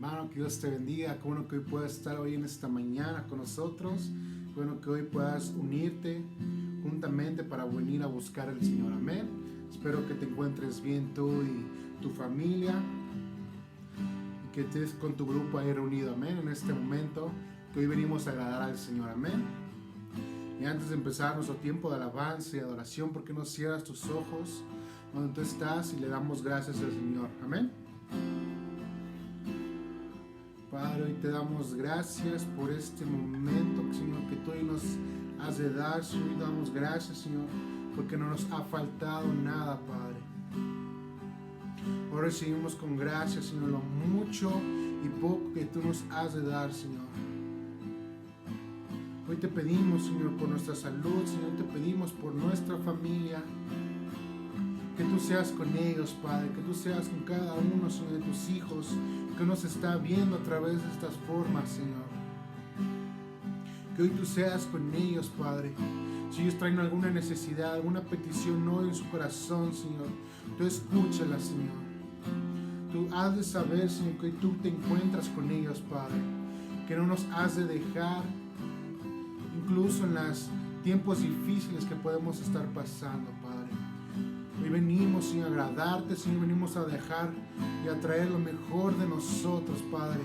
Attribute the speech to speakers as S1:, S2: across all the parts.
S1: Hermano, que Dios te bendiga. Qué bueno que hoy puedas estar hoy en esta mañana con nosotros. Qué bueno que hoy puedas unirte juntamente para venir a buscar al Señor. Amén. Espero que te encuentres bien tú y tu familia y que estés con tu grupo ahí reunido. Amén. En este momento que hoy venimos a agradar al Señor. Amén. Y antes de empezar nuestro tiempo de alabanza y adoración, ¿por qué no cierras tus ojos donde tú estás y le damos gracias al Señor? Amén. Padre, hoy te damos gracias por este momento, Señor, que tú hoy nos has de dar. Señor, hoy damos gracias, Señor, porque no nos ha faltado nada, Padre. Ahora recibimos con gracias, Señor, lo mucho y poco que tú nos has de dar, Señor. Hoy te pedimos, Señor, por nuestra salud, Señor, te pedimos por nuestra familia, que tú seas con ellos, Padre, que tú seas con cada uno, Señor, de tus hijos, que nos está viendo a través de estas formas, Señor. Que hoy tú seas con ellos, Padre. Si ellos traen alguna necesidad, alguna petición hoy en su corazón, Señor, tú escúchala, Señor. Tú has de saber, Señor, que tú te encuentras con ellos, Padre. Que no nos has de dejar, incluso en los tiempos difíciles que podemos estar pasando, Padre. Hoy venimos, Señor, a agradarte, Señor, venimos a dejar y a traer lo mejor de nosotros, Padre.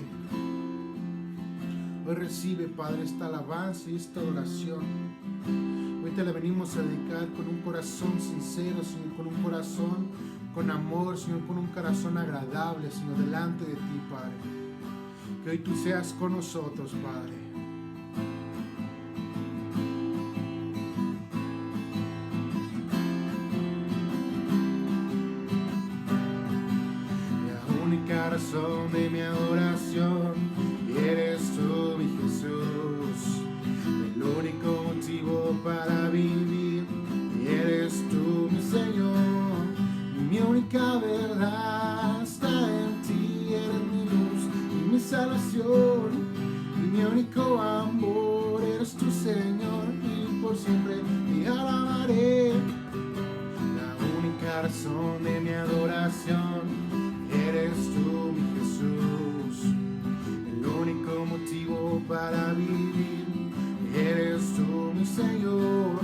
S1: Hoy recibe, Padre, esta alabanza y esta oración. Hoy te la venimos a dedicar con un corazón sincero, Señor, con un corazón con amor, Señor, con un corazón agradable, Señor, delante de ti, Padre. Que hoy tú seas con nosotros, Padre. Razón de mi adoración, y eres tú, mi Jesús, el único motivo para vivir, y eres tú, mi Señor, y mi única verdad está en ti, eres mi luz y mi salvación, y mi único amor, eres tú, Señor, y por siempre te alabaré. La única razón de mi adoración, eres tú, mi Jesús, el único motivo para vivir. Eres tú, mi Señor,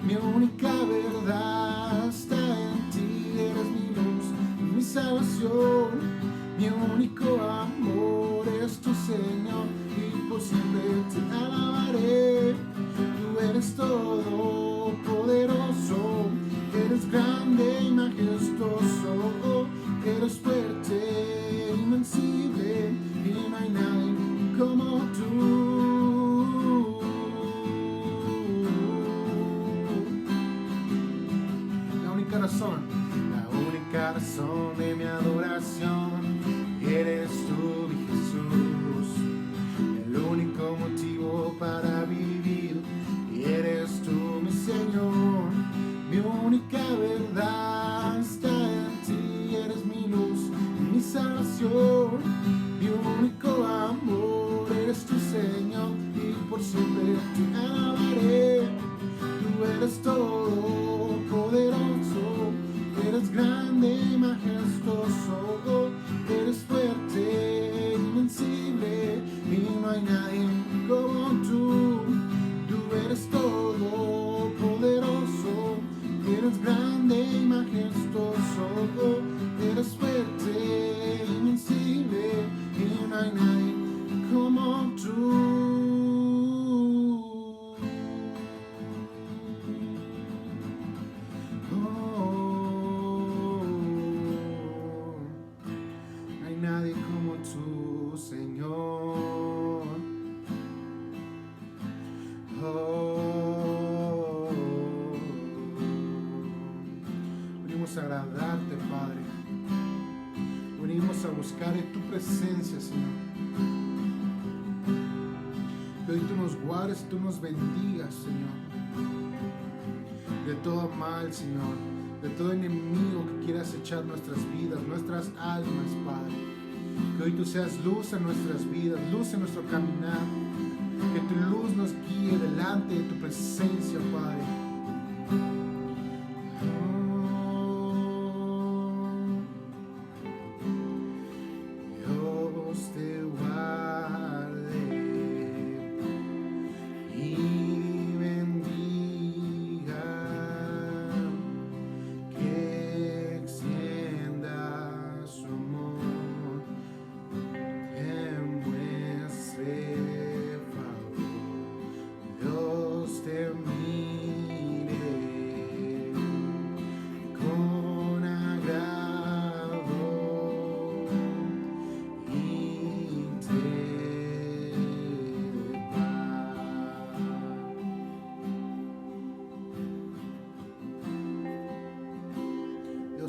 S1: mi única verdad está en ti. Eres mi luz y mi salvación, mi único amor es tu Señor, y por siempre te alabaré. Tú eres todo poderoso, eres grande y majestuoso, eres fuerte, invencible, y no hay nadie como tú. La única razón de mi adoración, eres tú, mi Jesús, el único motivo para vivir, y eres tú, mi Señor, mi única verdad está en ti, eres mi luz y mi salvación, mi único amor, eres tu Señor, y por siempre te alabaré. Tú eres todo poderoso, eres grande y majestuoso, eres fuerte, invencible, y no hay nadie como tú. Tú eres todo poderoso, eres grande y majestuoso, eres fuerte, invencible, y no hay nadie como tú. Oh, no hay nadie como tú, Señor. Oh, venimos a agradarte, Padre. Venimos a buscar en tu presencia, Señor. Que hoy tú nos guardes, tú nos bendigas, Señor. De todo mal, Señor. De todo enemigo que quiera acechar nuestras vidas, nuestras almas, Padre. Que hoy tú seas luz en nuestras vidas, luz en nuestro caminar. Que tu luz nos guíe delante de tu presencia, Padre. Dios te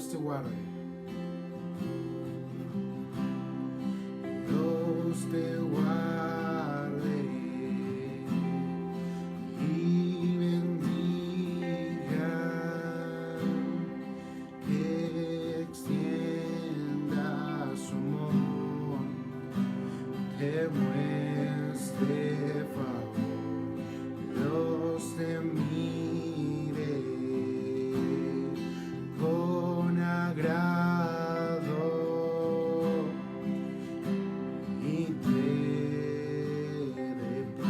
S1: Dios te guarde. Dios te guarde y bendiga, que extienda su amor, te muestre favor, Dios te mire con agrado y te dé paz.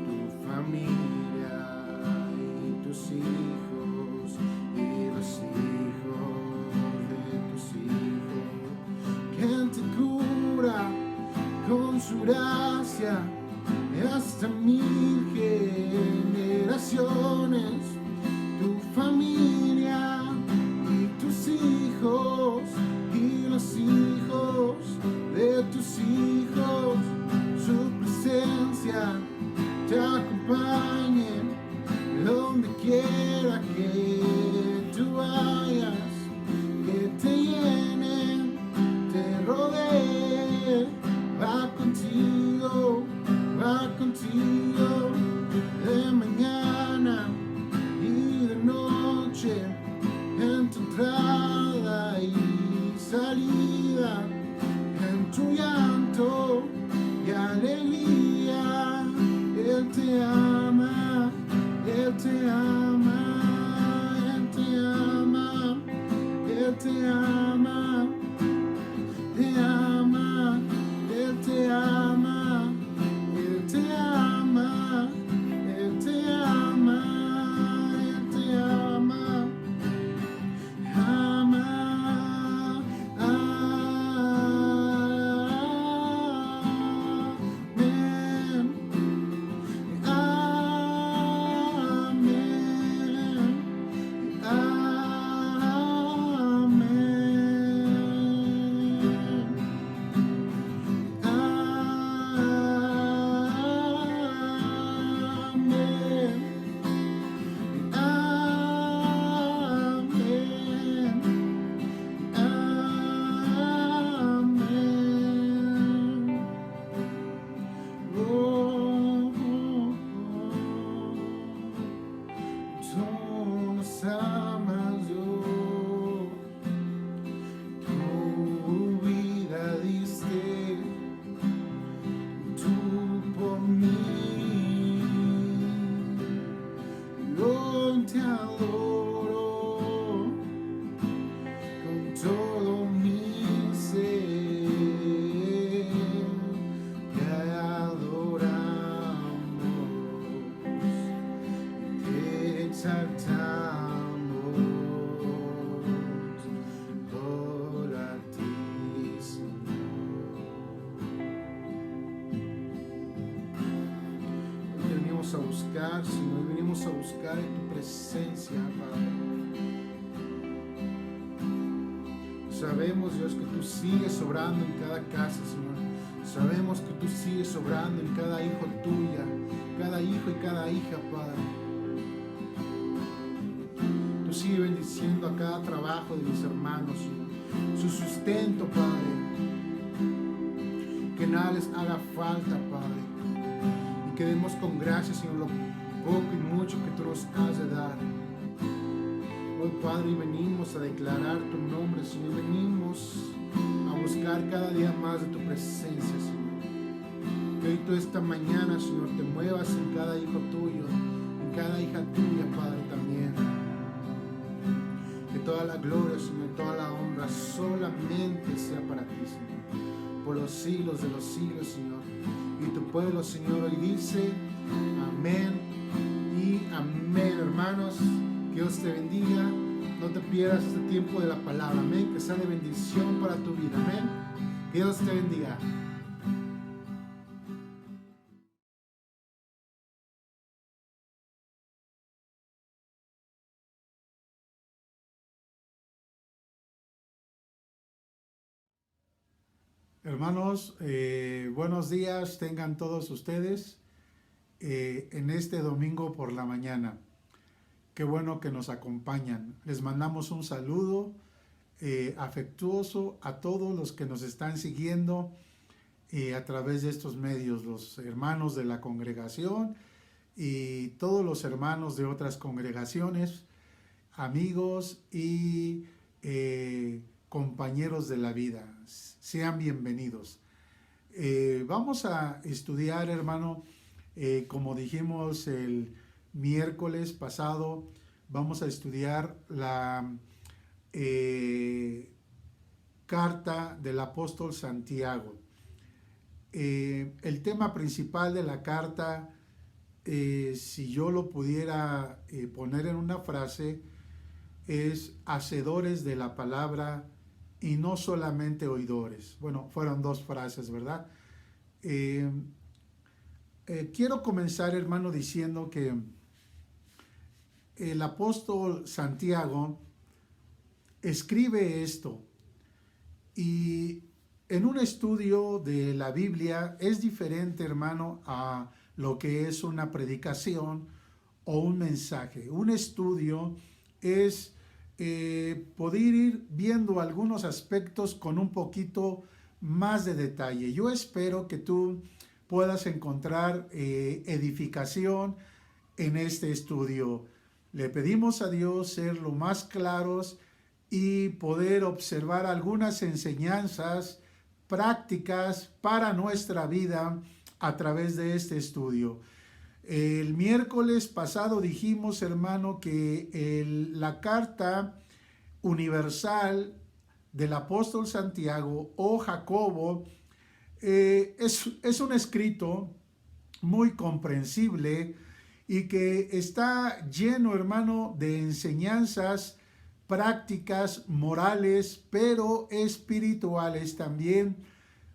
S1: Tu familia y tus hijos y los hijos de tus hijos, que te cura con su gracia hasta 1000 generaciones, tu familia y tus hijos y los hijos de tus hijos. Su presencia te acompañe donde quiera que tú vayas, que te llene, te rodee, va contigo de mañana y de noche, en tu entrada y salida, en tu llanto y alegría. Él te ama, Él te ama, Él te ama, Él te ama, te ama, Él te ama, Él te ama, Él te ama, Él te ama, ama. Te adoro con todo mi ser, te adoramos, te exaltamos por a ti, Señor. Hoy venimos a buscar, Señor, hoy venimos a buscar en tu presencia, Padre. Sabemos, Dios, que tú sigues obrando en cada casa, Señor. Sabemos que tú sigues obrando en cada hijo tuya, cada hijo y cada hija, Padre. Tú sigues bendiciendo a cada trabajo de mis hermanos, Señor. Su sustento, Padre. Que nada les haga falta, Padre. Y que demos con gracia, Señor, lo poco y mucho que tú nos has de dar. Hoy, Padre, venimos a declarar tu nombre, Señor. Venimos a buscar cada día más de tu presencia, Señor. Que hoy tú esta mañana, Señor, te muevas en cada hijo tuyo, en cada hija tuya, Padre, también. Que toda la gloria, Señor, toda la honra solamente sea para ti, Señor, por los siglos de los siglos, Señor. Y tu pueblo, Señor, hoy dice amén y amén, hermanos. Que Dios te bendiga. No te pierdas este tiempo de la palabra, amén. Que sea de bendición para tu vida, amén. Que Dios te bendiga.
S2: Hermanos, buenos días tengan todos ustedes en este domingo por la mañana. Qué bueno que nos acompañan. Les mandamos un saludo afectuoso a todos los que nos están siguiendo a través de estos medios, los hermanos de la congregación y todos los hermanos de otras congregaciones, amigos y compañeros de la vida. Sean bienvenidos. Vamos a estudiar, hermano, como dijimos el miércoles pasado, vamos a estudiar la carta del apóstol Santiago. El tema principal de la carta, si yo lo pudiera poner en una frase, es hacedores de la palabra y no solamente oidores. Bueno, fueron dos frases, ¿verdad? Quiero comenzar, hermano, diciendo que el apóstol Santiago escribe esto y en un estudio de la Biblia es diferente, hermano, a lo que es una predicación o un mensaje. Un estudio es poder ir viendo algunos aspectos con un poquito más de detalle. Yo espero que tú puedas encontrar edificación en este estudio. Le pedimos a Dios ser lo más claros y poder observar algunas enseñanzas prácticas para nuestra vida a través de este estudio. El miércoles pasado dijimos, hermano, que la carta universal del apóstol Santiago o Jacobo es un escrito muy comprensible y que está lleno, hermano, de enseñanzas prácticas, morales, pero espirituales también,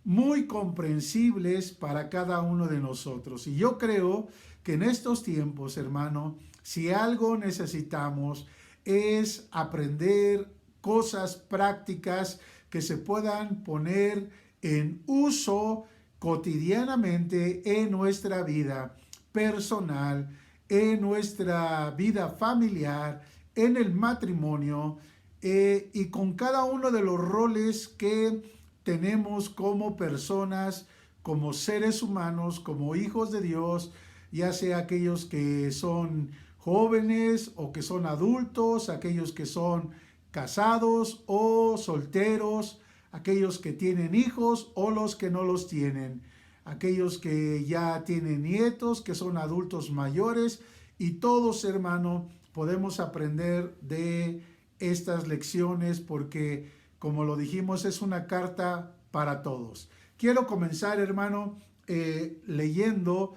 S2: muy comprensibles para cada uno de nosotros. Y yo creo que en estos tiempos, hermano, si algo necesitamos es aprender cosas prácticas que se puedan poner en uso cotidianamente en nuestra vida personal, en nuestra vida familiar, en el matrimonio y con cada uno de los roles que tenemos como personas, como seres humanos, como hijos de Dios, ya sea aquellos que son jóvenes o que son adultos, aquellos que son casados o solteros, aquellos que tienen hijos o los que no los tienen, aquellos que ya tienen nietos, que son adultos mayores, y todos, hermano, podemos aprender de estas lecciones porque, como lo dijimos, es una carta para todos. Quiero comenzar, hermano, leyendo,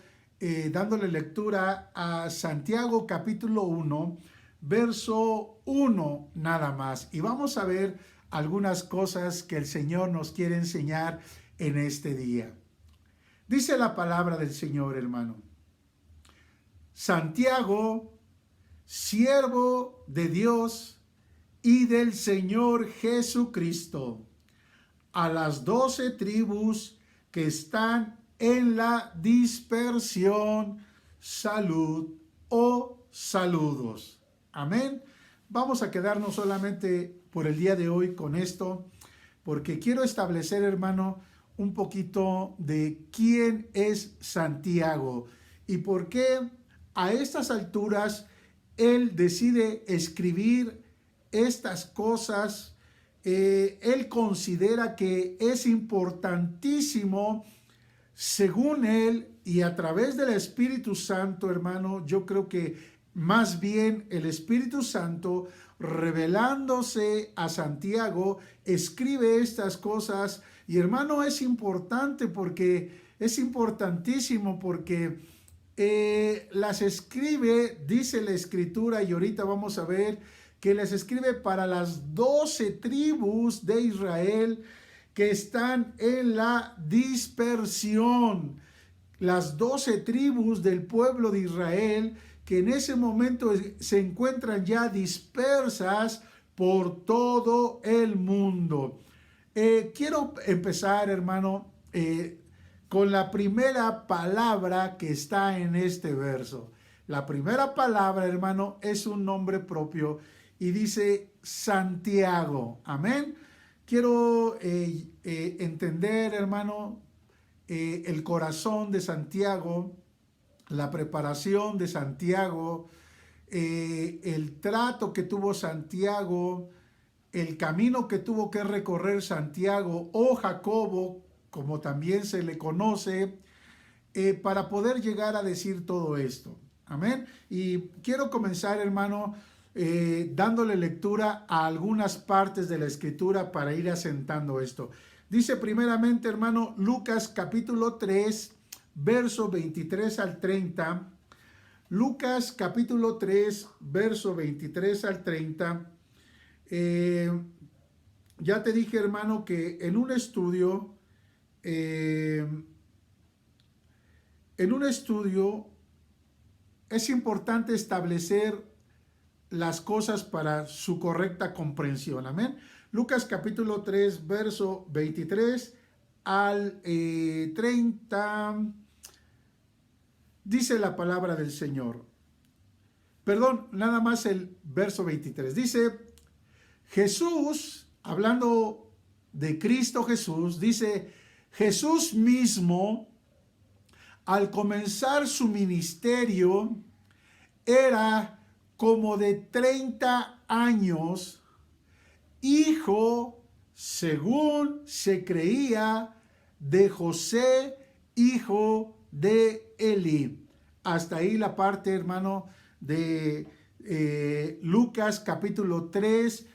S2: dándole lectura a Santiago capítulo 1, verso 1 nada más. Y vamos a ver algunas cosas que el Señor nos quiere enseñar en este día. Dice la palabra del Señor, hermano. Santiago, siervo de Dios y del Señor Jesucristo, a las 12 tribus que están en la dispersión, salud o saludos. Amén. Vamos a quedarnos solamente por el día de hoy con esto, porque quiero establecer, hermano, un poquito de quién es Santiago y por qué a estas alturas él decide escribir estas cosas él considera que es importantísimo, según él y a través del Espíritu Santo, hermano. Yo creo que más bien el Espíritu Santo, revelándose a Santiago, escribe estas cosas. Y hermano, es importante porque es importantísimo porque las escribe, dice la Escritura, y ahorita vamos a ver que las escribe para las 12 tribus de Israel que están en la dispersión. Las 12 tribus del pueblo de Israel que en ese momento se encuentran ya dispersas por todo el mundo. Quiero empezar, hermano, con la primera palabra que está en este verso. La primera palabra, hermano, es un nombre propio y dice Santiago. Amén. Quiero entender, hermano, el corazón de Santiago, la preparación de Santiago, el trato que tuvo Santiago, el camino que tuvo que recorrer Santiago o Jacobo, como también se le conoce, para poder llegar a decir todo esto. Amén. Y quiero comenzar, hermano, dándole lectura a algunas partes de la Escritura para ir asentando esto. Dice primeramente, hermano, Lucas capítulo 3, verso 23 al 30. Lucas capítulo 3, verso 23 al 30. Ya te dije, hermano, que en un estudio es importante establecer las cosas para su correcta comprensión. Amén. Lucas capítulo 3, verso 23 al 30. Dice la palabra del Señor. Perdón, nada más el verso 23. Dice, Jesús, hablando de Cristo Jesús, dice, Jesús mismo, al comenzar su ministerio, era como de 30 años, hijo, según se creía, de José, hijo de Eli. Hasta ahí la parte, hermano, de Lucas capítulo 3,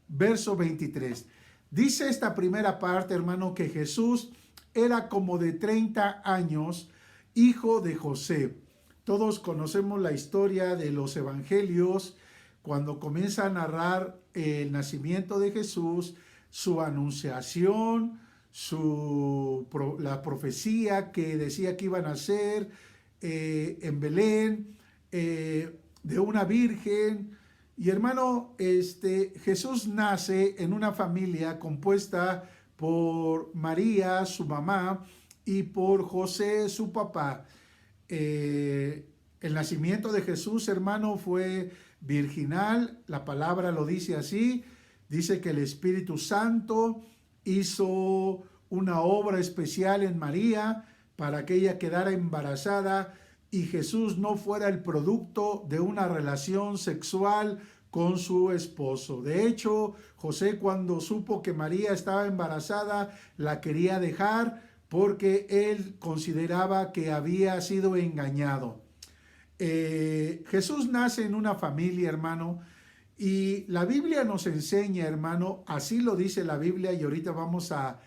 S2: verso 23. Dice esta primera parte, hermano, que Jesús era como de 30 años, hijo de José. Todos conocemos la historia de los evangelios, cuando comienza a narrar el nacimiento de Jesús, su anunciación, la profecía que decía que iba a nacer en Belén, de una virgen. Y hermano, Jesús nace en una familia compuesta por María, su mamá, y por José, su papá. El nacimiento de Jesús, hermano, fue virginal. La palabra lo dice así. Dice que el Espíritu Santo hizo una obra especial en María para que ella quedara embarazada y Jesús no fuera el producto de una relación sexual con su esposo. De hecho, José, cuando supo que María estaba embarazada, la quería dejar porque él consideraba que había sido engañado. Jesús nace en una familia, hermano, y la Biblia nos enseña, hermano, así lo dice la Biblia, y ahorita vamos a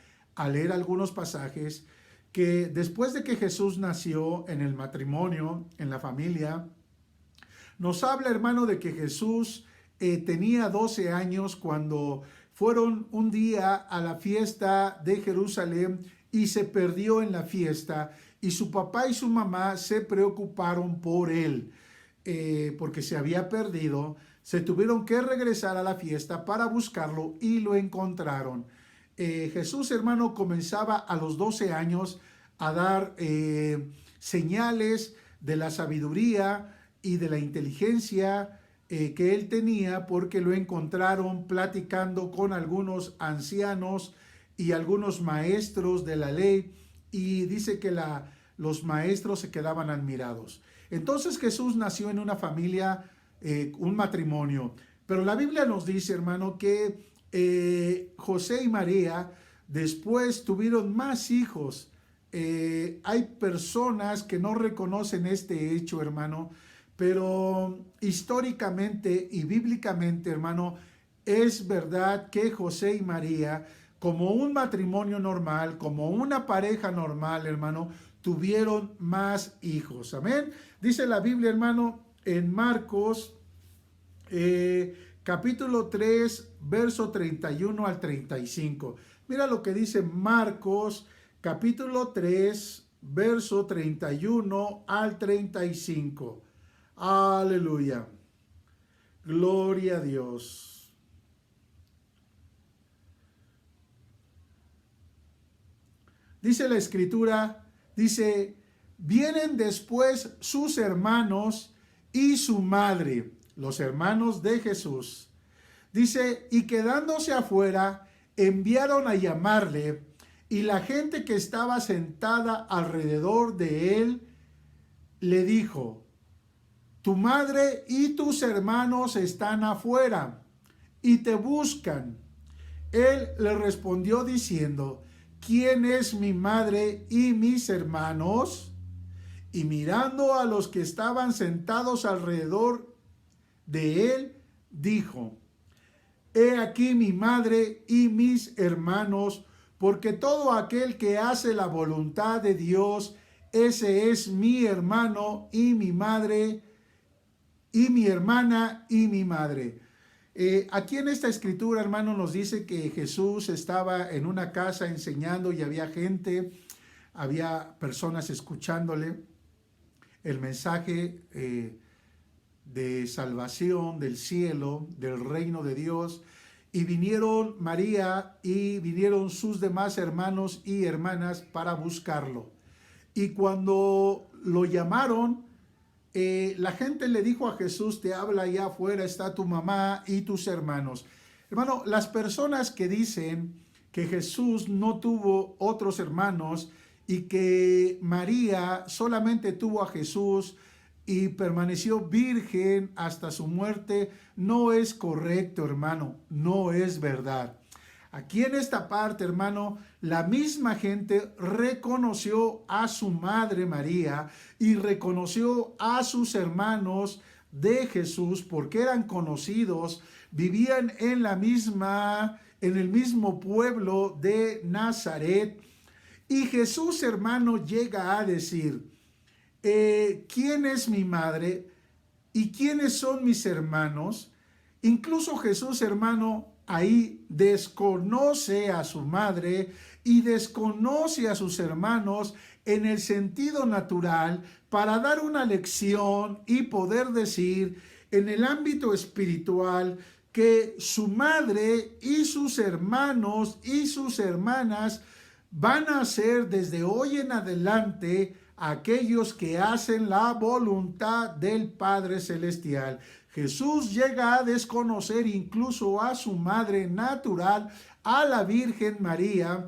S2: leer algunos pasajes, que después de que Jesús nació en el matrimonio, en la familia, nos habla, hermano, de que Jesús tenía 12 años cuando fueron un día a la fiesta de Jerusalén y se perdió en la fiesta, y su papá y su mamá se preocuparon por él, porque se había perdido. Se tuvieron que regresar a la fiesta para buscarlo y lo encontraron. Jesús, hermano, comenzaba a los 12 años a dar señales de la sabiduría y de la inteligencia que él tenía, porque lo encontraron platicando con algunos ancianos y algunos maestros de la ley, y dice que los maestros se quedaban admirados. Entonces Jesús nació en una familia, un matrimonio, pero la Biblia nos dice, hermano, que José y María después tuvieron más hijos. Hay personas que no reconocen este hecho, hermano, pero históricamente y bíblicamente, hermano, es verdad que José y María, como un matrimonio normal, como una pareja normal, hermano, tuvieron más hijos. Amén. Dice la Biblia, hermano, en Marcos, capítulo 3, verso 31 al 35. Mira lo que dice Marcos, capítulo 3, verso 31 al 35. Aleluya. Gloria a Dios. Dice la escritura, dice, vienen después sus hermanos y su madre, los hermanos de Jesús. Dice, y quedándose afuera, enviaron a llamarle, y la gente que estaba sentada alrededor de él le dijo, tu madre y tus hermanos están afuera y te buscan. Él le respondió diciendo, ¿quién es mi madre y mis hermanos? Y mirando a los que estaban sentados alrededor de él, dijo, he aquí mi madre y mis hermanos, porque todo aquel que hace la voluntad de Dios, ese es mi hermano y mi madre, y mi hermana y mi madre. Aquí en esta escritura, hermano, nos dice que Jesús estaba en una casa enseñando y había gente, había personas escuchándole el mensaje de salvación del cielo, del reino de Dios. Y vinieron María y vinieron sus demás hermanos y hermanas para buscarlo. Y cuando lo llamaron, la gente le dijo a Jesús, te habla allá afuera, está tu mamá y tus hermanos. Hermano, las personas que dicen que Jesús no tuvo otros hermanos y que María solamente tuvo a Jesús y permaneció virgen hasta su muerte, no es correcto, hermano, no es verdad. Aquí en esta parte, hermano, la misma gente reconoció a su madre María y reconoció a sus hermanos de Jesús porque eran conocidos, vivían en el mismo pueblo de Nazaret. Y Jesús, hermano, llega a decir, ¿quién es mi madre y quiénes son mis hermanos? Incluso Jesús, hermano, ahí desconoce a su madre y desconoce a sus hermanos en el sentido natural para dar una lección y poder decir en el ámbito espiritual que su madre y sus hermanos y sus hermanas van a ser desde hoy en adelante aquellos que hacen la voluntad del Padre Celestial. Jesús llega a desconocer incluso a su madre natural, a la Virgen María,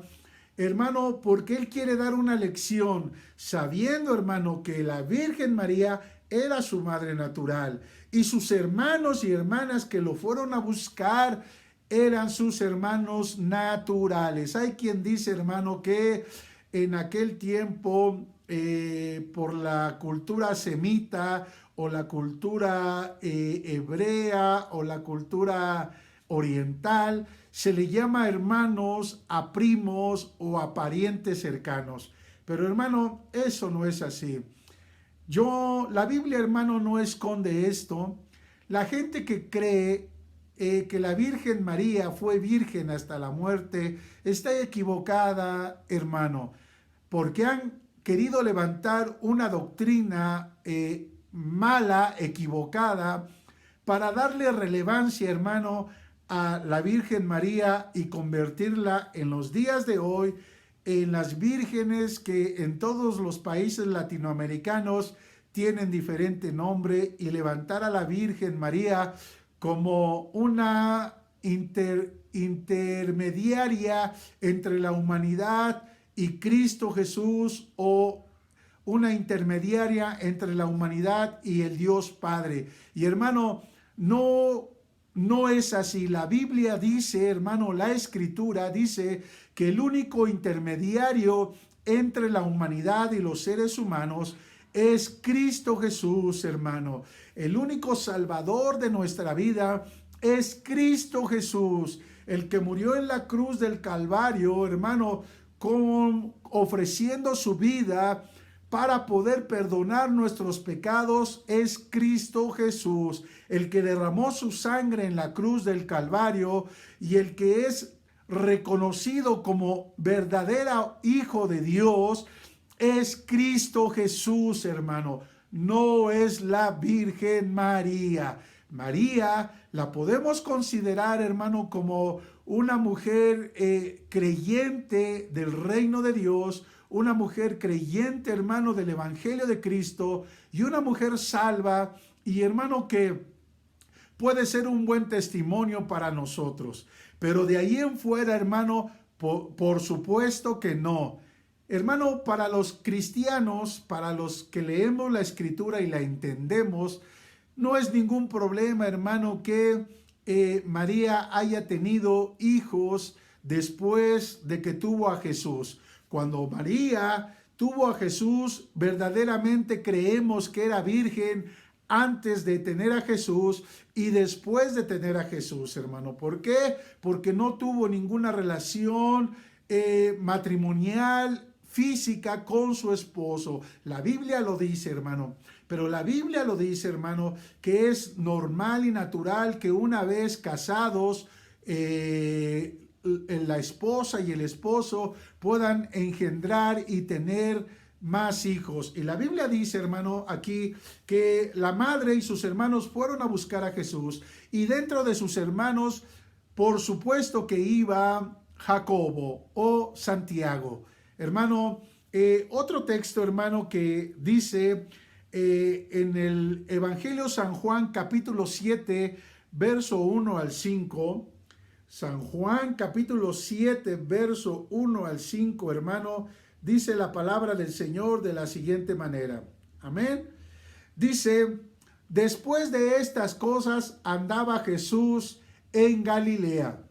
S2: hermano, porque Él quiere dar una lección, sabiendo, hermano, que la Virgen María era su madre natural y sus hermanos y hermanas que lo fueron a buscar eran sus hermanos naturales. Hay quien dice, hermano, que en aquel tiempo, por la cultura semita o la cultura hebrea o la cultura oriental, se le llama hermanos a primos o a parientes cercanos. Pero, hermano, eso no es así. La Biblia, hermano, no esconde esto. La gente que cree que la Virgen María fue virgen hasta la muerte está equivocada, hermano, porque han querido levantar una doctrina mala, equivocada, para darle relevancia, hermano, a la Virgen María y convertirla en los días de hoy en las vírgenes que en todos los países latinoamericanos tienen diferente nombre, y levantar a la Virgen María como una intermediaria entre la humanidad y Cristo Jesús, o una intermediaria entre la humanidad y el Dios Padre. Y hermano, no no es así. La Biblia dice, hermano, la Escritura dice que el único intermediario entre la humanidad y los seres humanos es Cristo Jesús, hermano. El único salvador de nuestra vida es Cristo Jesús, el que murió en la cruz del Calvario, hermano, ofreciendo su vida para poder perdonar nuestros pecados. Es Cristo Jesús, el que derramó su sangre en la cruz del Calvario y el que es reconocido como verdadero Hijo de Dios. Es Cristo Jesús, hermano. No es la Virgen María. María la podemos considerar, hermano, como una mujer creyente del reino de Dios, una mujer creyente, hermano, del Evangelio de Cristo, y una mujer salva, y hermano, que puede ser un buen testimonio para nosotros. Pero de ahí en fuera, hermano, por supuesto que no. Hermano, para los cristianos, para los que leemos la Escritura y la entendemos, no es ningún problema, hermano, que María haya tenido hijos después de que tuvo a Jesús. Cuando María tuvo a Jesús, verdaderamente creemos que era virgen antes de tener a Jesús y después de tener a Jesús, hermano. ¿Por qué? Porque no tuvo ninguna relación matrimonial física con su esposo. La Biblia lo dice, hermano. Pero la Biblia lo dice, hermano, que es normal y natural que una vez casados, la esposa y el esposo puedan engendrar y tener más hijos. Y la Biblia dice, hermano, aquí que la madre y sus hermanos fueron a buscar a Jesús, y dentro de sus hermanos, por supuesto que iba Jacobo o Santiago. Hermano, otro texto, hermano, que dice en el Evangelio San Juan, capítulo 7, verso 1 al 5, San Juan, capítulo 7, verso 1 al 5, hermano, dice la palabra del Señor de la siguiente manera. Amén. Dice: después de estas cosas andaba Jesús en Galilea,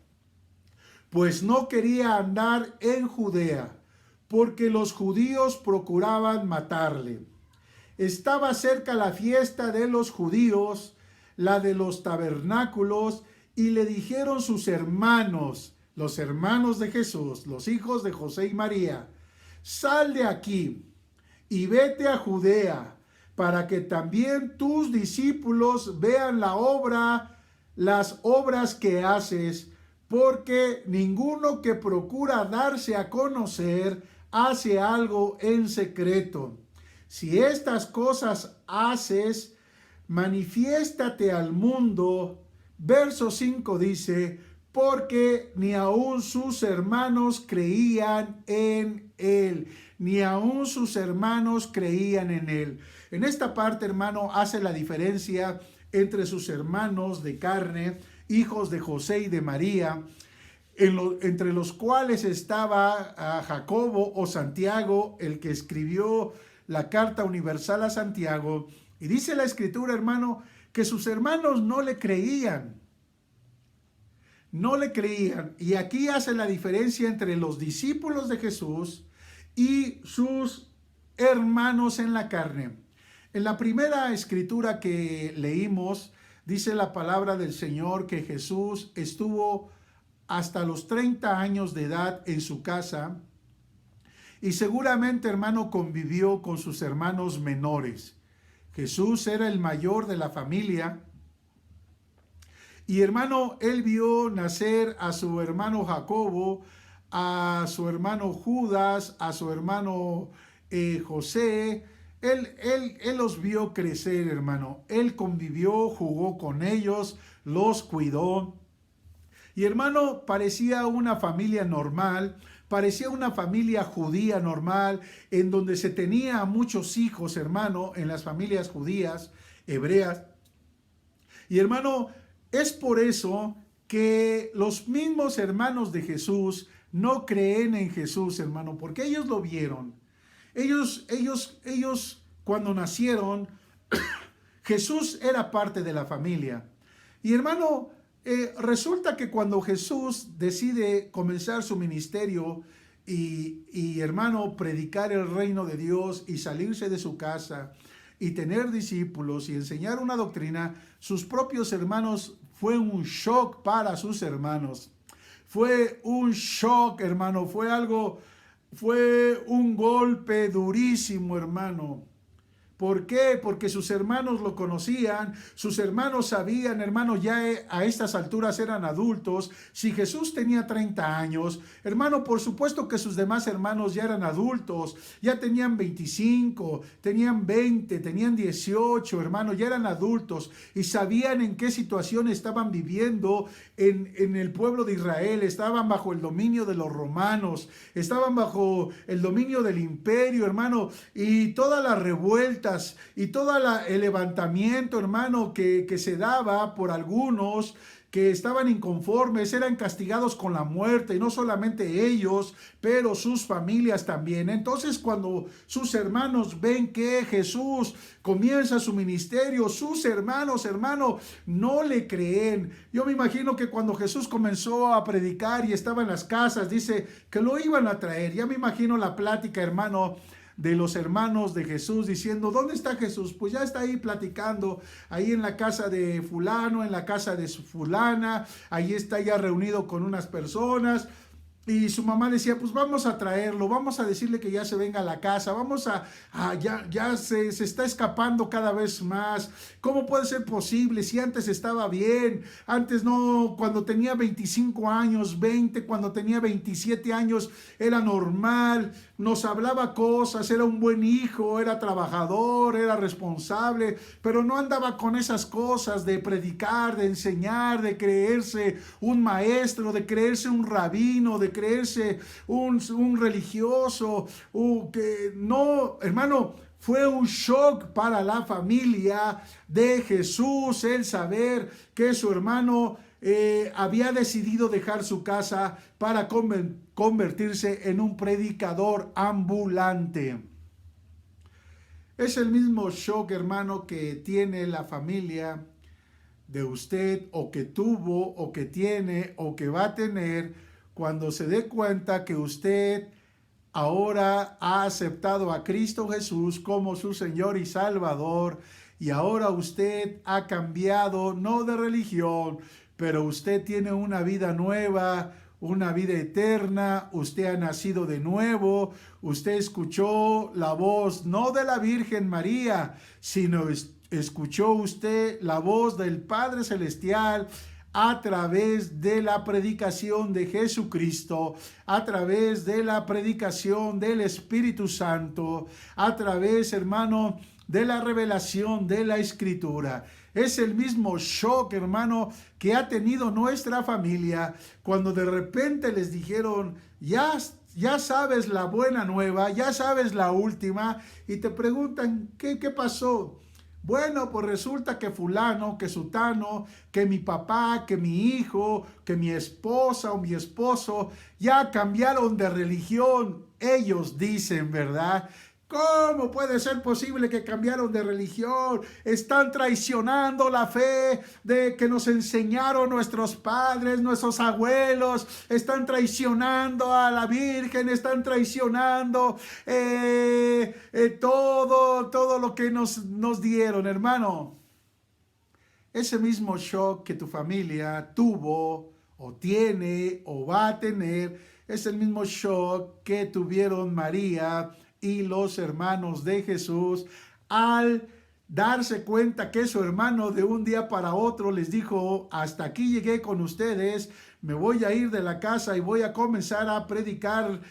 S2: pues no quería andar en Judea, porque los judíos procuraban matarle. Estaba cerca la fiesta de los judíos, la de los tabernáculos, y le dijeron sus hermanos, los hermanos de Jesús, los hijos de José y María: sal de aquí y vete a Judea, para que también tus discípulos vean las obras que haces, porque ninguno que procura darse a conocer hace algo en secreto. Si estas cosas haces, manifiéstate al mundo. Verso 5 dice: porque ni aun sus hermanos creían en él. Ni aun sus hermanos creían en él. En esta parte, hermano, hace la diferencia entre sus hermanos de carne, hijos de José y de María, entre los cuales estaba Jacobo o Santiago, el que escribió la carta universal a Santiago. Y dice la Escritura, hermano, que sus hermanos no le creían. No le creían. Y aquí hace la diferencia entre los discípulos de Jesús y sus hermanos en la carne. En la primera escritura que leímos, dice la palabra del Señor que Jesús estuvo hasta los 30 años de edad en su casa, y seguramente, hermano, convivió con sus hermanos menores. Jesús era el mayor de la familia. Y, hermano, él vio nacer a su hermano Jacobo, a su hermano Judas, a su hermano José. Él los vio crecer, hermano. Él convivió, jugó con ellos, los cuidó. Y, hermano, parecía una familia normal, parecía una familia judía normal, en donde se tenía a muchos hijos, hermano, en las familias judías, hebreas. Y, hermano, es por eso que los mismos hermanos de Jesús no creen en Jesús, hermano, porque ellos lo vieron. Ellos cuando nacieron, Jesús era parte de la familia. Y, hermano, Resulta que cuando Jesús decide comenzar su ministerio hermano, predicar el reino de Dios y salirse de su casa y tener discípulos y enseñar una doctrina, sus propios hermanos, fue un shock para sus hermanos. Fue un shock, hermano, fue un golpe durísimo, hermano. ¿Por qué? Porque sus hermanos lo conocían, sus hermanos sabían, hermano, ya a estas alturas eran adultos. Si Jesús tenía 30 años, hermano, por supuesto que sus demás hermanos ya eran adultos, ya tenían 25, tenían 20, tenían 18, hermano, ya eran adultos y sabían en qué situación estaban viviendo en el pueblo de Israel. Estaban bajo el dominio de los romanos, estaban bajo el dominio del imperio, hermano, y todas las revueltas y todo el levantamiento, hermano, que se daba por algunos que estaban inconformes, eran castigados con la muerte, y no solamente ellos, pero sus familias también. Entonces, cuando sus hermanos ven que Jesús comienza su ministerio, sus hermanos, hermano, no le creen. Yo me imagino que cuando Jesús comenzó a predicar y estaba en las casas, dice que lo iban a traer. Ya me imagino la plática, hermano, de los hermanos de Jesús diciendo, ¿dónde está Jesús? Pues ya está ahí platicando, ahí en la casa de fulano, en la casa de su fulana, ahí está ya reunido con unas personas. Y su mamá decía, pues vamos a traerlo, vamos a decirle que ya se venga a la casa, vamos ya se está escapando cada vez más. ¿Cómo puede ser posible si antes estaba bien? Antes no, cuando tenía 25 años, 20, cuando tenía 27 años, era normal, nos hablaba cosas, era un buen hijo, era trabajador, era responsable, pero no andaba con esas cosas de predicar, de enseñar, de creerse un maestro, de creerse un rabino, de creerse un religioso, que no, hermano, fue un shock para la familia de Jesús el saber que su hermano había decidido dejar su casa para convertirse en un predicador ambulante. Es el mismo shock, hermano, que tiene la familia de usted, o que tuvo, o que tiene, o que va a tener, cuando se dé cuenta que usted ahora ha aceptado a Cristo Jesús como su Señor y Salvador, y ahora usted ha cambiado, no de religión, pero usted tiene una vida nueva, una vida eterna, usted ha nacido de nuevo, usted escuchó la voz no de la Virgen María, sino escuchó usted la voz del Padre Celestial, a través de la predicación de Jesucristo, a través de la predicación del Espíritu Santo, a través, hermano, de la revelación de la Escritura. Es el mismo shock, hermano, que ha tenido nuestra familia cuando de repente les dijeron, ya sabes la buena nueva, ya sabes la última, y te preguntan, ¿qué pasó? Bueno, pues resulta que fulano, que sutano, que mi papá, que mi hijo, que mi esposa o mi esposo ya cambiaron de religión. Ellos dicen, ¿verdad? ¿Cómo puede ser posible que cambiaron de religión? Están traicionando la fe de que nos enseñaron nuestros padres, nuestros abuelos. Están traicionando a la Virgen, están traicionando todo lo que nos dieron, hermano. Ese mismo shock que tu familia tuvo, o tiene, o va a tener, es el mismo shock que tuvieron María y los hermanos de Jesús al darse cuenta que su hermano de un día para otro les dijo, hasta aquí llegué con ustedes, me voy a ir de la casa y voy a comenzar a predicar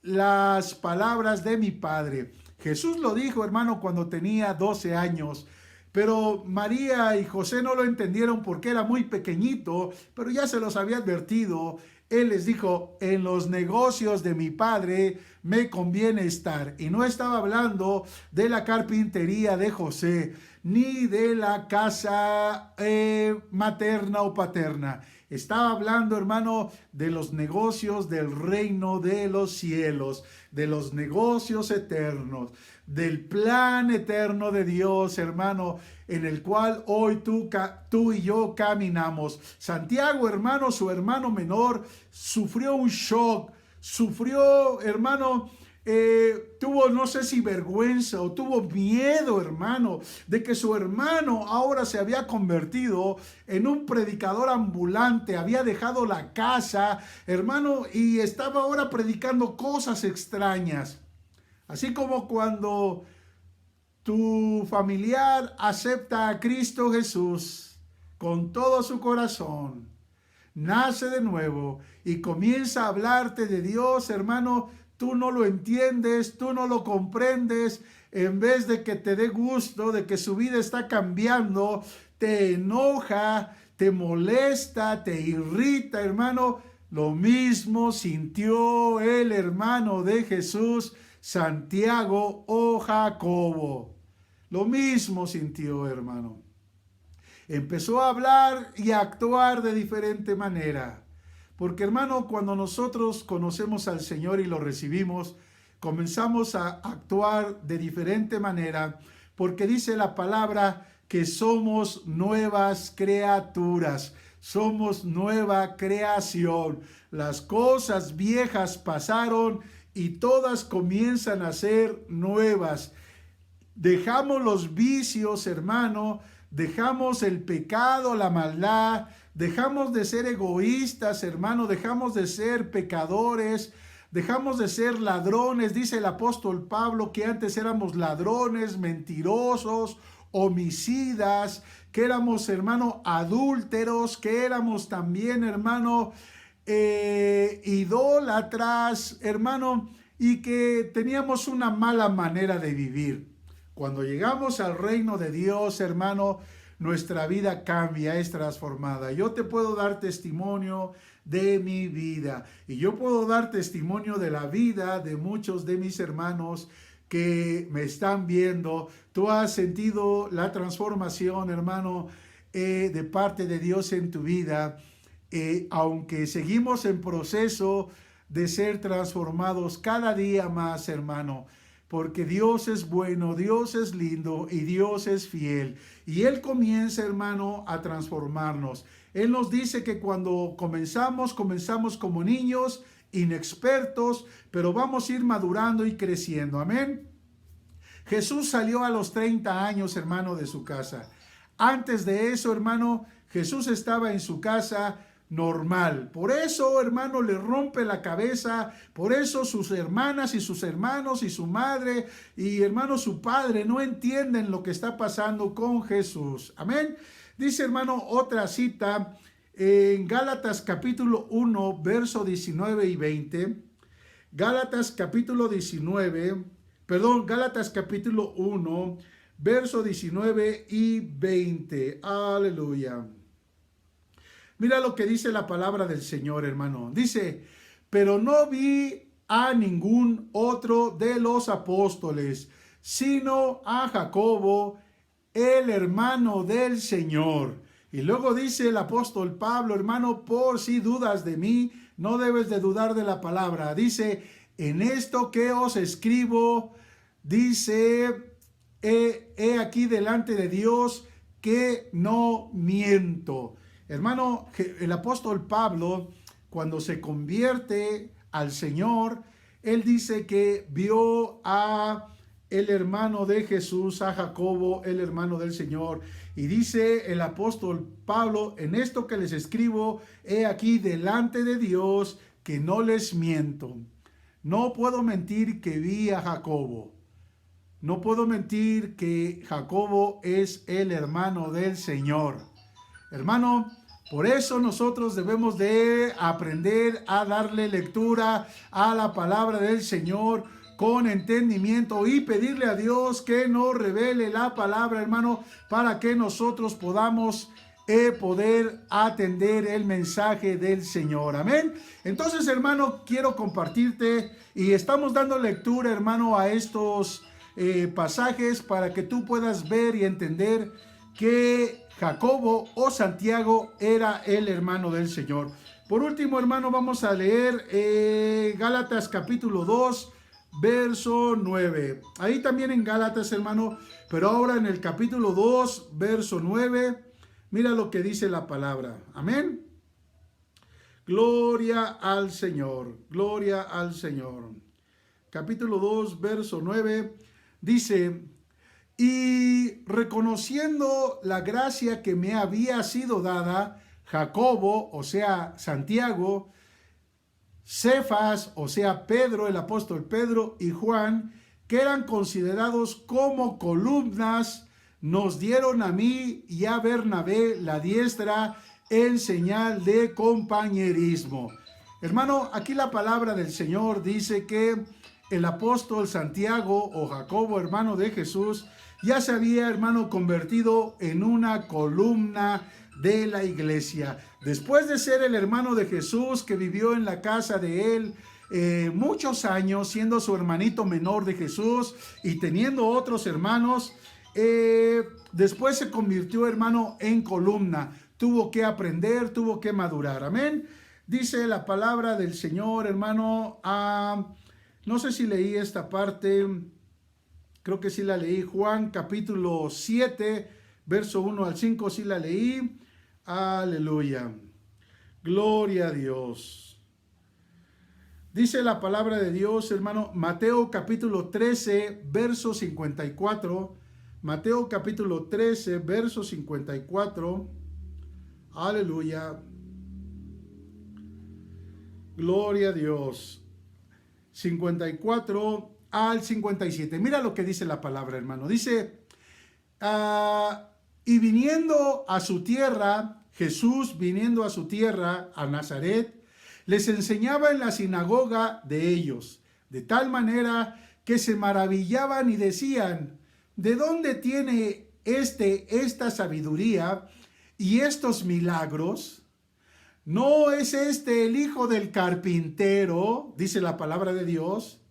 S2: las palabras de mi Padre. Jesús lo dijo, hermano, cuando tenía 12 años. Pero María y José no lo entendieron porque era muy pequeñito, pero ya se los había advertido. Él les dijo, en los negocios de mi Padre me conviene estar. Y no estaba hablando de la carpintería de José, ni de la casa materna o paterna. Estaba hablando, hermano, de los negocios del reino de los cielos, de los negocios eternos, del plan eterno de Dios, hermano, en el cual hoy tú y yo caminamos. Santiago, hermano, su hermano menor, sufrió un shock, sufrió, hermano, tuvo, no sé si vergüenza o tuvo miedo, hermano, de que su hermano ahora se había convertido en un predicador ambulante, había dejado la casa, hermano, y estaba ahora predicando cosas extrañas. Así como cuando tu familiar acepta a Cristo Jesús con todo su corazón, nace de nuevo y comienza a hablarte de Dios, hermano, tú no lo entiendes, tú no lo comprendes, en vez de que te dé gusto, de que su vida está cambiando, te enoja, te molesta, te irrita, hermano. Lo mismo sintió el hermano de Jesús, Santiago o Jacobo. Lo mismo sintió, hermano. Empezó a hablar y a actuar de diferente manera. Porque, hermano, cuando nosotros conocemos al Señor y lo recibimos, comenzamos a actuar de diferente manera, porque dice la palabra que somos nuevas criaturas, somos nueva creación. Las cosas viejas pasaron y todas comienzan a ser nuevas. Dejamos los vicios, hermano, dejamos el pecado, la maldad, dejamos de ser egoístas, hermano, dejamos de ser pecadores, dejamos de ser ladrones. Dice el apóstol Pablo que antes éramos ladrones, mentirosos, homicidas, que éramos, hermano, adúlteros, que éramos también, hermano, idólatras, hermano, y que teníamos una mala manera de vivir. Cuando llegamos al reino de Dios, hermano, nuestra vida cambia, es transformada. Yo te puedo dar testimonio de mi vida y yo puedo dar testimonio de la vida de muchos de mis hermanos que me están viendo. Tú has sentido la transformación, hermano, de parte de Dios en tu vida, aunque seguimos en proceso de ser transformados cada día más, hermano. Porque Dios es bueno, Dios es lindo y Dios es fiel. Y Él comienza, hermano, a transformarnos. Él nos dice que cuando comenzamos como niños, inexpertos, pero vamos a ir madurando y creciendo. Amén. Jesús salió a los 30 años, hermano, de su casa. Antes de eso, hermano, Jesús estaba en su casa normal. Por eso, hermano, le rompe la cabeza. Por eso sus hermanas y sus hermanos y su madre y, hermano, su padre no entienden lo que está pasando con Jesús. Amén. Dice, hermano, otra cita en Gálatas capítulo 1, verso 19 y 20. Gálatas capítulo 1, verso 19 y 20. Aleluya. Mira lo que dice la palabra del Señor, hermano. Dice, pero no vi a ningún otro de los apóstoles, sino a Jacobo, el hermano del Señor. Y luego dice el apóstol Pablo, hermano, por si dudas de mí, no debes de dudar de la palabra. Dice, en esto que os escribo, dice, he aquí delante de Dios que no miento. Hermano, el apóstol Pablo, cuando se convierte al Señor, él dice que vio a el hermano de Jesús, a Jacobo, el hermano del Señor. Y dice el apóstol Pablo, en esto que les escribo, he aquí delante de Dios que no les miento. No puedo mentir que vi a Jacobo. No puedo mentir que Jacobo es el hermano del Señor. Hermano, por eso nosotros debemos de aprender a darle lectura a la palabra del Señor con entendimiento y pedirle a Dios que nos revele la palabra, hermano, para que nosotros podamos poder atender el mensaje del Señor. Amén. Entonces, hermano, quiero compartirte y estamos dando lectura, hermano, a estos pasajes para que tú puedas ver y entender que Jacobo o Santiago era el hermano del Señor. Por último, hermano, vamos a leer Gálatas capítulo 2, verso 9. Ahí también en Gálatas, hermano, pero ahora en el capítulo 2, verso 9, mira lo que dice la palabra. Amén. Gloria al Señor, gloria al Señor. Capítulo 2, verso 9, dice: y reconociendo la gracia que me había sido dada, Jacobo, o sea, Santiago, Cefas, o sea, Pedro, el apóstol Pedro, y Juan, que eran considerados como columnas, nos dieron a mí y a Bernabé la diestra en señal de compañerismo. Hermano, aquí la palabra del Señor dice que el apóstol Santiago o Jacobo, hermano de Jesús, ya se había, hermano, convertido en una columna de la iglesia. Después de ser el hermano de Jesús que vivió en la casa de él muchos años, siendo su hermanito menor de Jesús y teniendo otros hermanos, después se convirtió, hermano, en columna. Tuvo que aprender, tuvo que madurar. Amén. Dice la palabra del Señor, hermano. No sé si leí esta parte. Creo que sí la leí. Juan capítulo 7, verso 1 al 5. Sí la leí. Aleluya. Gloria a Dios. Dice la palabra de Dios, hermano. Mateo capítulo 13, verso 54. Mateo capítulo 13, verso 54. Aleluya. Gloria a Dios. 54 al 57. Mira lo que dice la palabra, hermano. Dice, y viniendo a su tierra, Jesús viniendo a su tierra, a Nazaret, les enseñaba en la sinagoga de ellos, de tal manera que se maravillaban y decían, ¿de dónde tiene esta sabiduría y estos milagros? ¿No es este el hijo del carpintero? Dice la palabra de Dios.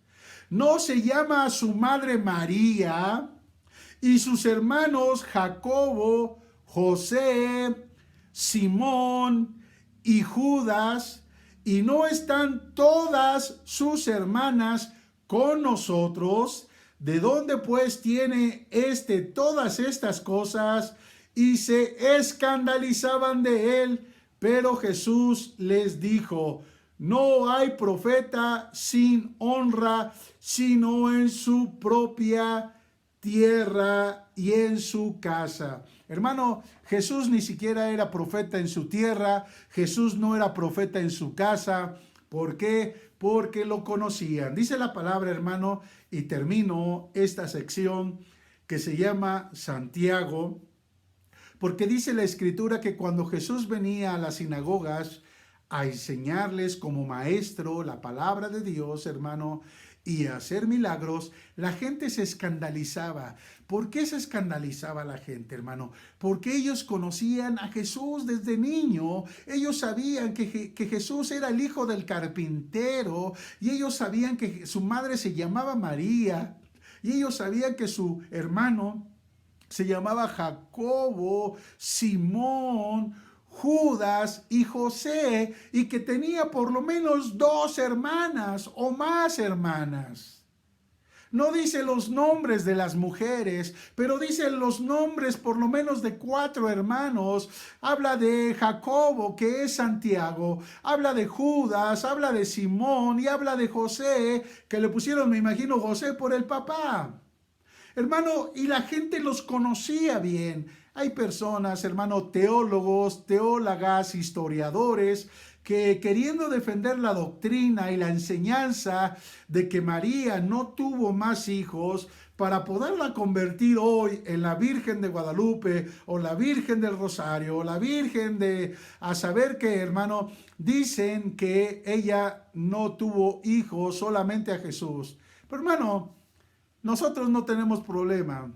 S2: ¿No se llama su madre María y sus hermanos Jacobo, José, Simón y Judas? ¿Y no están todas sus hermanas con nosotros? ¿De dónde pues tiene todas estas cosas? Y se escandalizaban de él. Pero Jesús les dijo, no hay profeta sin honra, sino en su propia tierra y en su casa. Hermano, Jesús ni siquiera era profeta en su tierra, Jesús no era profeta en su casa. ¿Por qué? Porque lo conocían. Dice la palabra, hermano, y termino esta sección que se llama Santiago, porque dice la Escritura que cuando Jesús venía a las sinagogas a enseñarles como maestro la palabra de Dios, hermano, y a hacer milagros, la gente se escandalizaba. ¿Por qué se escandalizaba la gente, hermano? Porque ellos conocían a Jesús desde niño. Ellos sabían que Jesús era el hijo del carpintero, y ellos sabían que su madre se llamaba María, y ellos sabían que su hermano se llamaba Jacobo, Simón, Judas y José, y que tenía por lo menos 2 hermanas o más hermanas. No dice los nombres de las mujeres, pero dice los nombres por lo menos de 4 hermanos. Habla de Jacobo, que es Santiago, habla de Judas, habla de Simón y habla de José, que le pusieron, me imagino, José por el papá. Hermano, y la gente los conocía bien. Hay personas, hermano, teólogos, teólogas, historiadores, que queriendo defender la doctrina y la enseñanza de que María no tuvo más hijos, para poderla convertir hoy en la Virgen de Guadalupe, o la Virgen del Rosario, o la Virgen de... a saber que, hermano, dicen que ella no tuvo hijos, solamente a Jesús. Pero, hermano, nosotros no tenemos problema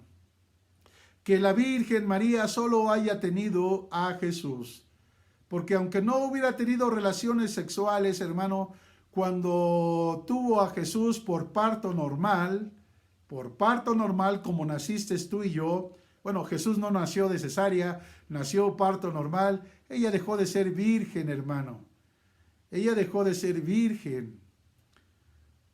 S2: que la Virgen María solo haya tenido a Jesús. Porque aunque no hubiera tenido relaciones sexuales, hermano, cuando tuvo a Jesús por parto normal como naciste tú y yo, Bueno, Jesús no nació de cesárea, nació parto normal. Ella dejó de ser virgen, hermano. Ella dejó de ser virgen.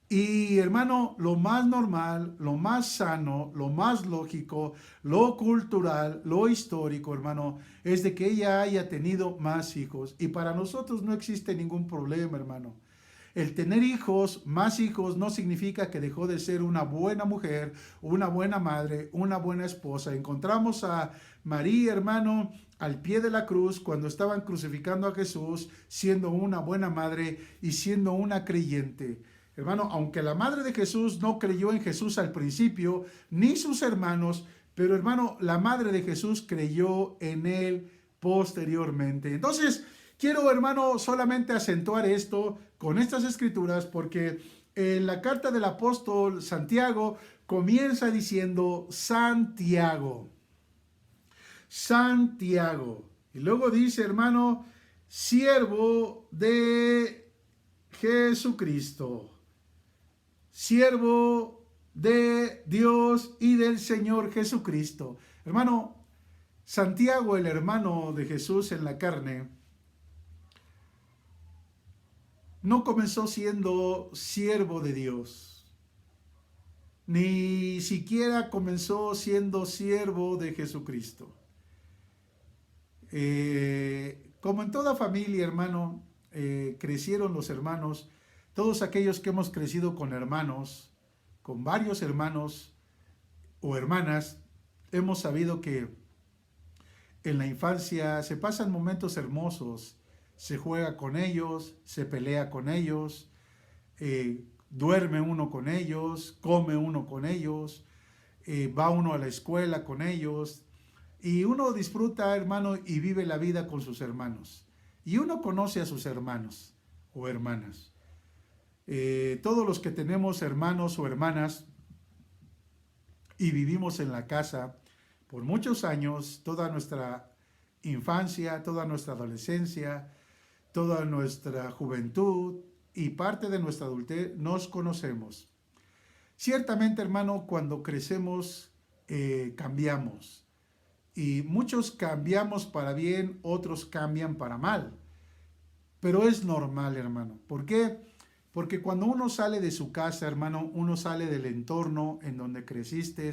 S2: Y hermano, lo más normal, lo más sano, lo más lógico, lo cultural, lo histórico, hermano, es de que ella haya tenido más hijos. Y para nosotros no existe ningún problema, hermano. El tener hijos, más hijos, no significa que dejó de ser una buena mujer, una buena madre, una buena esposa. Encontramos a María, hermano, al pie de la cruz cuando estaban crucificando a Jesús, siendo una buena madre y siendo una creyente. Hermano, aunque la madre de Jesús no creyó en Jesús al principio, ni sus hermanos, pero hermano, la madre de Jesús creyó en él posteriormente. Entonces, quiero, hermano, solamente acentuar esto con estas escrituras, porque en la carta del apóstol Santiago comienza diciendo Santiago. Santiago. Y luego dice, hermano, siervo de Jesucristo. Siervo de Dios y del Señor Jesucristo. Hermano, Santiago, el hermano de Jesús en la carne, no comenzó siendo siervo de Dios, ni siquiera comenzó siendo siervo de Jesucristo. Como en toda familia, hermano, crecieron los hermanos. Todos aquellos que hemos crecido con hermanos, con varios hermanos o hermanas, hemos sabido que en la infancia se pasan momentos hermosos, se juega con ellos, se pelea con ellos, duerme uno con ellos, come uno con ellos, va uno a la escuela con ellos, y uno disfruta, hermano, y vive la vida con sus hermanos. Y uno conoce a sus hermanos o hermanas. Todos los que tenemos hermanos o hermanas y vivimos en la casa por muchos años, toda nuestra infancia, toda nuestra adolescencia, toda nuestra juventud y parte de nuestra adultez, nos conocemos. Ciertamente, hermano, cuando crecemos, cambiamos. Y muchos cambiamos para bien, otros cambian para mal. Pero es normal, hermano. ¿Por qué? Porque cuando uno sale de su casa, hermano, uno sale del entorno en donde creciste,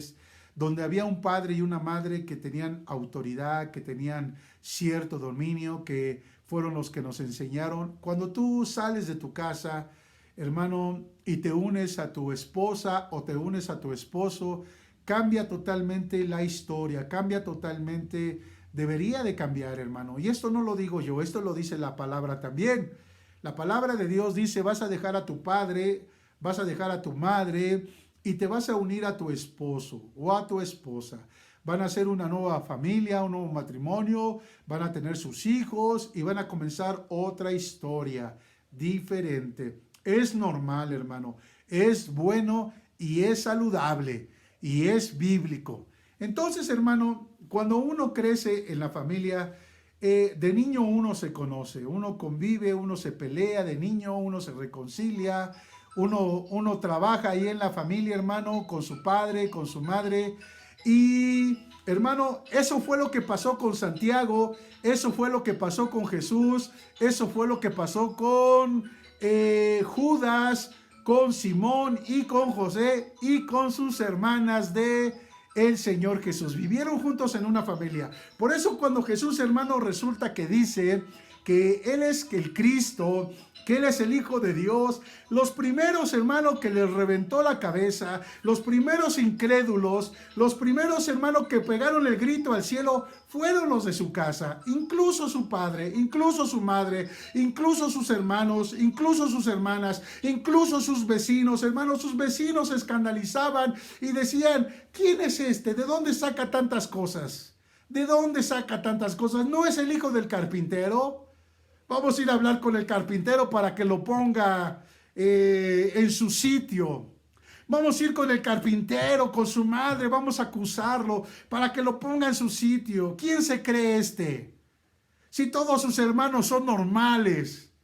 S2: donde había un padre y una madre que tenían autoridad, que tenían cierto dominio, que fueron los que nos enseñaron. Cuando tú sales de tu casa, hermano, y te unes a tu esposa o te unes a tu esposo, cambia totalmente la historia, cambia totalmente, debería de cambiar, hermano. Y esto no lo digo yo, esto lo dice la palabra también. La palabra de Dios dice, vas a dejar a tu padre, vas a dejar a tu madre y te vas a unir a tu esposo o a tu esposa. Van a hacer una nueva familia, un nuevo matrimonio, van a tener sus hijos y van a comenzar otra historia diferente. Es normal, hermano, es bueno y es saludable y es bíblico. Entonces, hermano, cuando uno crece en la familia, de niño uno se conoce, uno convive, uno se pelea, de niño uno se reconcilia, uno trabaja ahí en la familia, hermano, con su padre, con su madre. Y, hermano, eso fue lo que pasó con Santiago, eso fue lo que pasó con Jesús, eso fue lo que pasó con Judas, con Simón y con José y con sus hermanas de el Señor Jesús. Vivieron juntos en una familia. Por eso cuando Jesús, hermano, resulta que dice que Él es el Cristo, que Él es el Hijo de Dios, los primeros, hermano, que les reventó la cabeza, los primeros incrédulos, los primeros, hermano, que pegaron el grito al cielo, fueron los de su casa, incluso su padre, incluso su madre, incluso sus hermanos, incluso sus hermanas, incluso sus vecinos, hermanos, sus vecinos se escandalizaban y decían, ¿quién es este? ¿De dónde saca tantas cosas? ¿De dónde saca tantas cosas? ¿No es el hijo del carpintero? Vamos a ir a hablar con el carpintero para que lo ponga en su sitio. Vamos a ir con el carpintero, con su madre, vamos a acusarlo para que lo ponga en su sitio. ¿Quién se cree este? Si todos sus hermanos son normales,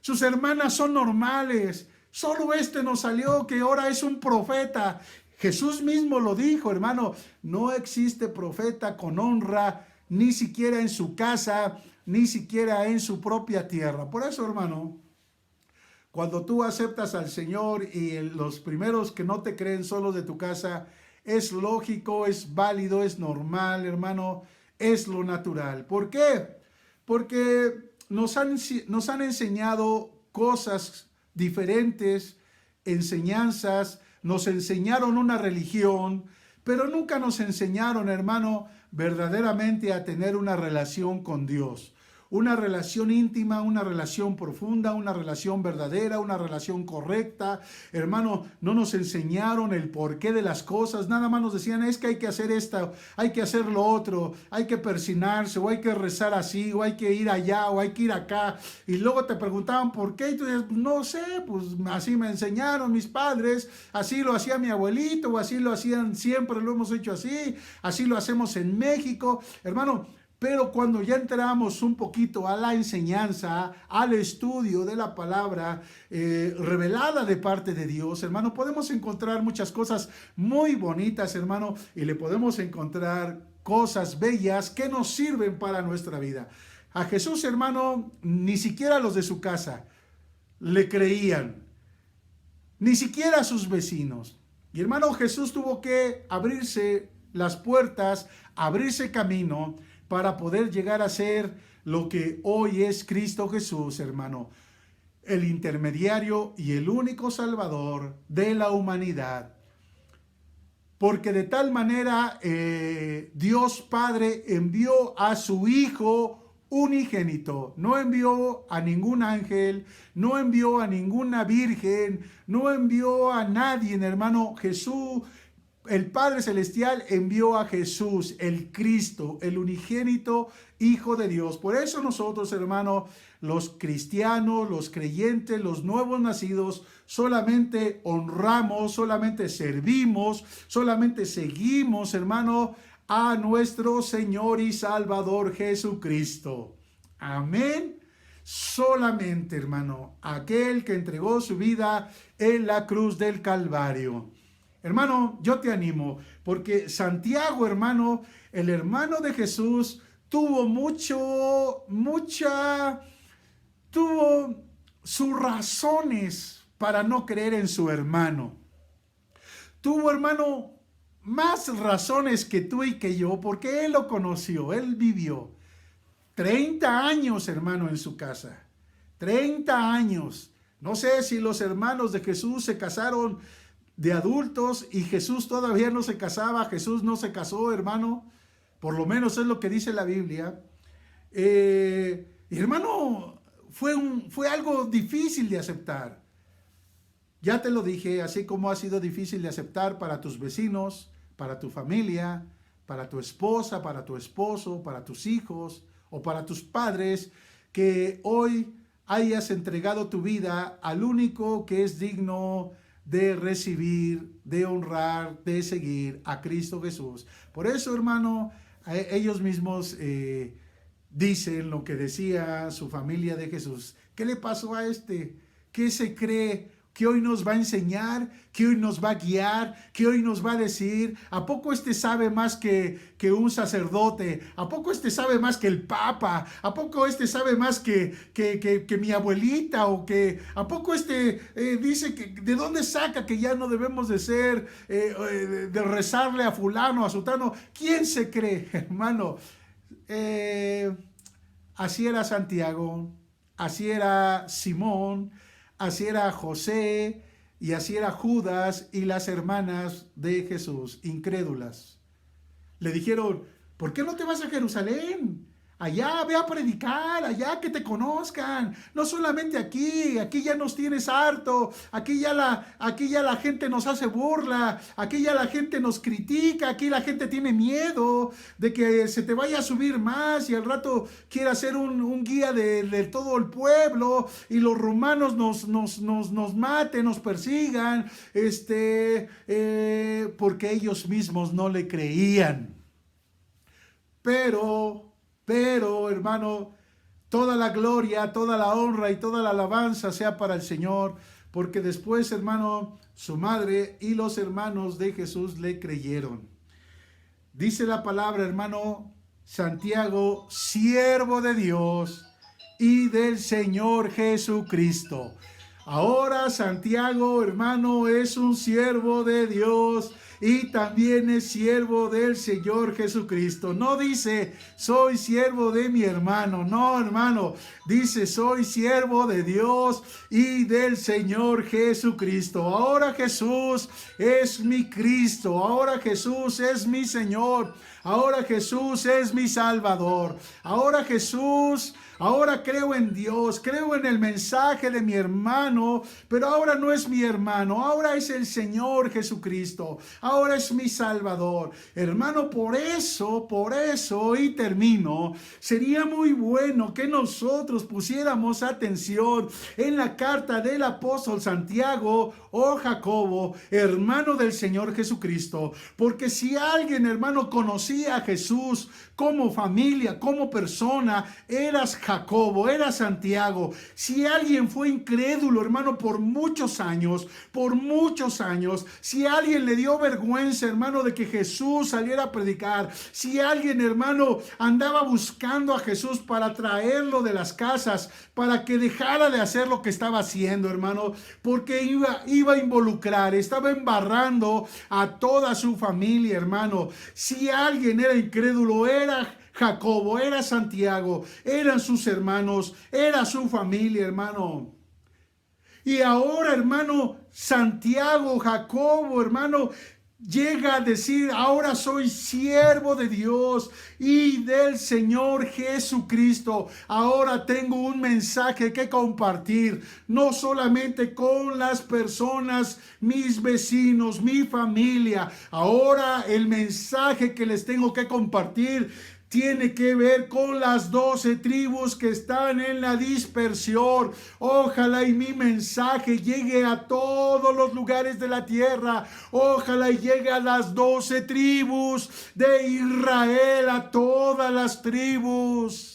S2: sus hermanas son normales, solo este nos salió que ahora es un profeta. Jesús mismo lo dijo, hermano, no existe profeta con honra, ni siquiera en su casa, ni siquiera en su propia tierra. Por eso, hermano, cuando tú aceptas al Señor y los primeros que no te creen son los de tu casa, es lógico, es válido, es normal, hermano, es lo natural. ¿Por qué? Porque nos han enseñado cosas diferentes, enseñanzas, nos enseñaron una religión, pero nunca nos enseñaron, hermano, verdaderamente a tener una relación con Dios. Una relación íntima, una relación profunda, una relación verdadera, una relación correcta. Hermano, no nos enseñaron el porqué de las cosas, nada más nos decían, es que hay que hacer esto, hay que hacer lo otro, hay que persinarse, o hay que rezar así, o hay que ir allá, o hay que ir acá. Y luego te preguntaban por qué, y tú dices, no sé, pues así me enseñaron mis padres, así lo hacía mi abuelito, o así lo hacían siempre, lo hemos hecho así lo hacemos en México. Hermano, pero cuando ya entramos un poquito a la enseñanza, al estudio de la palabra revelada de parte de Dios, hermano, podemos encontrar muchas cosas muy bonitas, hermano, y le podemos encontrar cosas bellas que nos sirven para nuestra vida. A Jesús, hermano, ni siquiera los de su casa le creían, ni siquiera sus vecinos. Y hermano, Jesús tuvo que abrirse las puertas, abrirse camino, para poder llegar a ser lo que hoy es Cristo Jesús, hermano, el intermediario y el único Salvador de la humanidad. Porque de tal manera Dios Padre envió a su Hijo unigénito, no envió a ningún ángel, no envió a ninguna virgen, no envió a nadie, hermano. Jesús, el Padre Celestial, envió a Jesús, el Cristo, el unigénito Hijo de Dios. Por eso nosotros, hermano, los cristianos, los creyentes, los nuevos nacidos, solamente honramos, solamente servimos, solamente seguimos, hermano, a nuestro Señor y Salvador Jesucristo. Amén. Solamente, hermano, aquel que entregó su vida en la cruz del Calvario. Hermano, yo te animo, porque Santiago, hermano, el hermano de Jesús, tuvo tuvo sus razones para no creer en su hermano. Tuvo, hermano, más razones que tú y que yo, porque él lo conoció, él vivió 30 años, hermano, en su casa. 30 años. No sé si los hermanos de Jesús se casaron de adultos y Jesús todavía no se casaba. Jesús no se casó, hermano. Por lo menos es lo que dice la Biblia. Hermano, fue algo difícil de aceptar. Ya te lo dije, así como ha sido difícil de aceptar para tus vecinos, para tu familia, para tu esposa, para tu esposo, para tus hijos o para tus padres, que hoy hayas entregado tu vida al único que es digno de recibir, de honrar, de seguir a Cristo Jesús. Por eso, hermano, ellos mismos dicen lo que decía su familia de Jesús. ¿Qué le pasó a este? ¿Qué se cree? ¿Que hoy nos va a enseñar? ¿Que hoy nos va a guiar? ¿Que hoy nos va a decir? ¿A poco este sabe más que un sacerdote? ¿A poco este sabe más que el papa? ¿A poco este sabe más que mi abuelita? ¿O que a poco este dice que de dónde saca que ya no debemos de ser, de rezarle a fulano, a sutano? ¿Quién se cree, hermano? Así era Santiago, así era Simón, así era José y así era Judas y las hermanas de Jesús, incrédulas. Le dijeron, ¿por qué no te vas a Jerusalén? Allá ve a predicar, allá que te conozcan. No solamente aquí ya nos tienes harto, aquí ya la gente nos hace burla, aquí ya la gente nos critica, aquí la gente tiene miedo de que se te vaya a subir más y al rato quiera ser un guía de todo el pueblo y los romanos nos maten, nos persigan, porque ellos mismos no le creían. Pero, hermano, toda la gloria, toda la honra y toda la alabanza sea para el Señor, porque después, hermano, su madre y los hermanos de Jesús le creyeron. Dice la palabra, hermano, Santiago, siervo de Dios y del Señor Jesucristo. Ahora Santiago, hermano, es un siervo de Dios y también es siervo del Señor Jesucristo. No dice, soy siervo de mi hermano. No, hermano, dice, soy siervo de Dios y del Señor Jesucristo. Ahora Jesús es mi Cristo. Ahora Jesús es mi Señor. Ahora Jesús es mi Salvador. Ahora creo en Dios, creo en el mensaje de mi hermano, pero ahora no es mi hermano, ahora es el Señor Jesucristo, ahora es mi Salvador. Hermano, por eso, y termino, sería muy bueno que nosotros pusiéramos atención en la carta del apóstol Santiago o Jacobo, hermano del Señor Jesucristo, porque si alguien, hermano, conocía a Jesús como familia, como persona, eras Jacobo, era Santiago. Si alguien fue incrédulo, hermano, por muchos años, si alguien le dio vergüenza, hermano, de que Jesús saliera a predicar, si alguien, hermano, andaba buscando a Jesús para traerlo de las casas, para que dejara de hacer lo que estaba haciendo, hermano, porque iba a involucrar, estaba embarrando a toda su familia, hermano. Si alguien era incrédulo, era Jacobo, era Santiago, eran sus hermanos, era su familia, hermano. Y ahora, hermano, Santiago, Jacobo, hermano, llega a decir, ahora soy siervo de Dios y del Señor Jesucristo. Ahora tengo un mensaje que compartir, no solamente con las personas, mis vecinos, mi familia. Ahora el mensaje que les tengo que compartir tiene que ver con las 12 tribus que están en la dispersión. Ojalá y mi mensaje llegue a todos los lugares de la tierra. Ojalá y llegue a las 12 tribus de Israel, a todas las tribus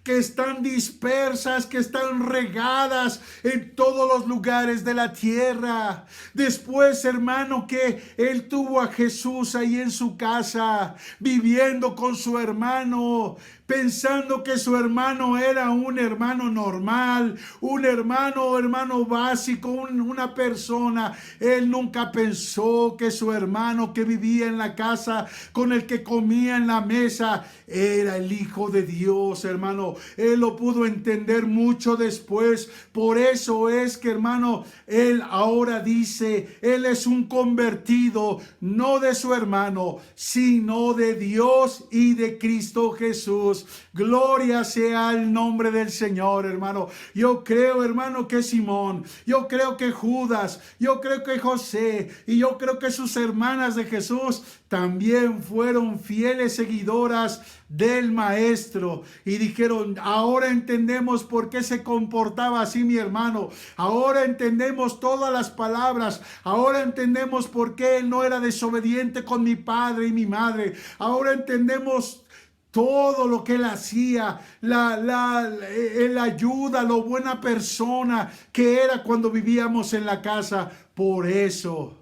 S2: que están dispersas, que están regadas en todos los lugares de la tierra. Después, hermano, que él tuvo a Jesús ahí en su casa, viviendo con su hermano, pensando que su hermano era un hermano normal, un hermano básico, una persona. Él nunca pensó que su hermano que vivía en la casa, con el que comía en la mesa, era el Hijo de Dios, hermano. Él lo pudo entender mucho después. Por eso es que, hermano, él ahora dice, él es un convertido, no de su hermano, sino de Dios y de Cristo Jesús. Gloria sea el nombre del Señor, hermano. Yo creo, hermano, que Simón, yo creo que Judas, yo creo que José y yo creo que sus hermanas de Jesús también fueron fieles seguidoras del Maestro y dijeron, ahora entendemos por qué se comportaba así mi hermano, ahora entendemos todas las palabras, ahora entendemos por qué él no era desobediente con mi padre y mi madre, ahora entendemos todo lo que él hacía, la ayuda, lo buena persona que era cuando vivíamos en la casa. Por eso,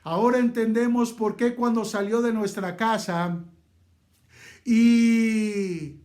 S2: ahora entendemos por qué cuando salió de nuestra casa y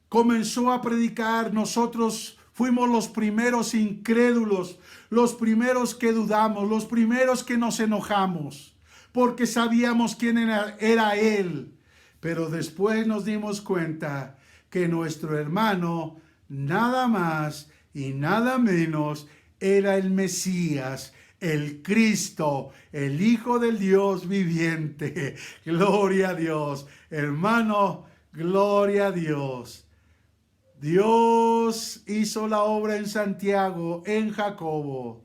S2: comenzó a predicar, nosotros fuimos los primeros incrédulos, los primeros que dudamos, los primeros que nos enojamos, porque sabíamos quién era él. Pero después nos dimos cuenta que nuestro hermano, nada más y nada menos, era el Mesías, el Cristo, el Hijo del Dios viviente. Gloria a Dios. Hermano, gloria a Dios. Dios hizo la obra en Santiago, en Jacobo.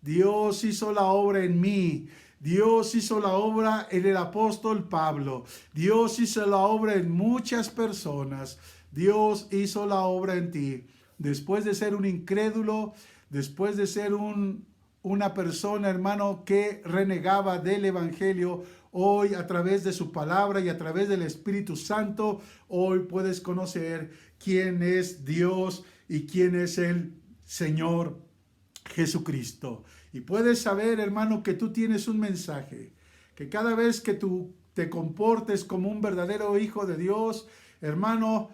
S2: Dios hizo la obra en mí. Dios hizo la obra en el apóstol Pablo. Dios hizo la obra en muchas personas. Dios hizo la obra en ti. Después de ser un incrédulo, después de ser una persona, hermano, que renegaba del evangelio, hoy a través de su palabra y a través del Espíritu Santo, hoy puedes conocer quién es Dios y quién es el Señor Jesucristo. Y puedes saber, hermano, que tú tienes un mensaje, que cada vez que tú te comportes como un verdadero hijo de Dios, hermano,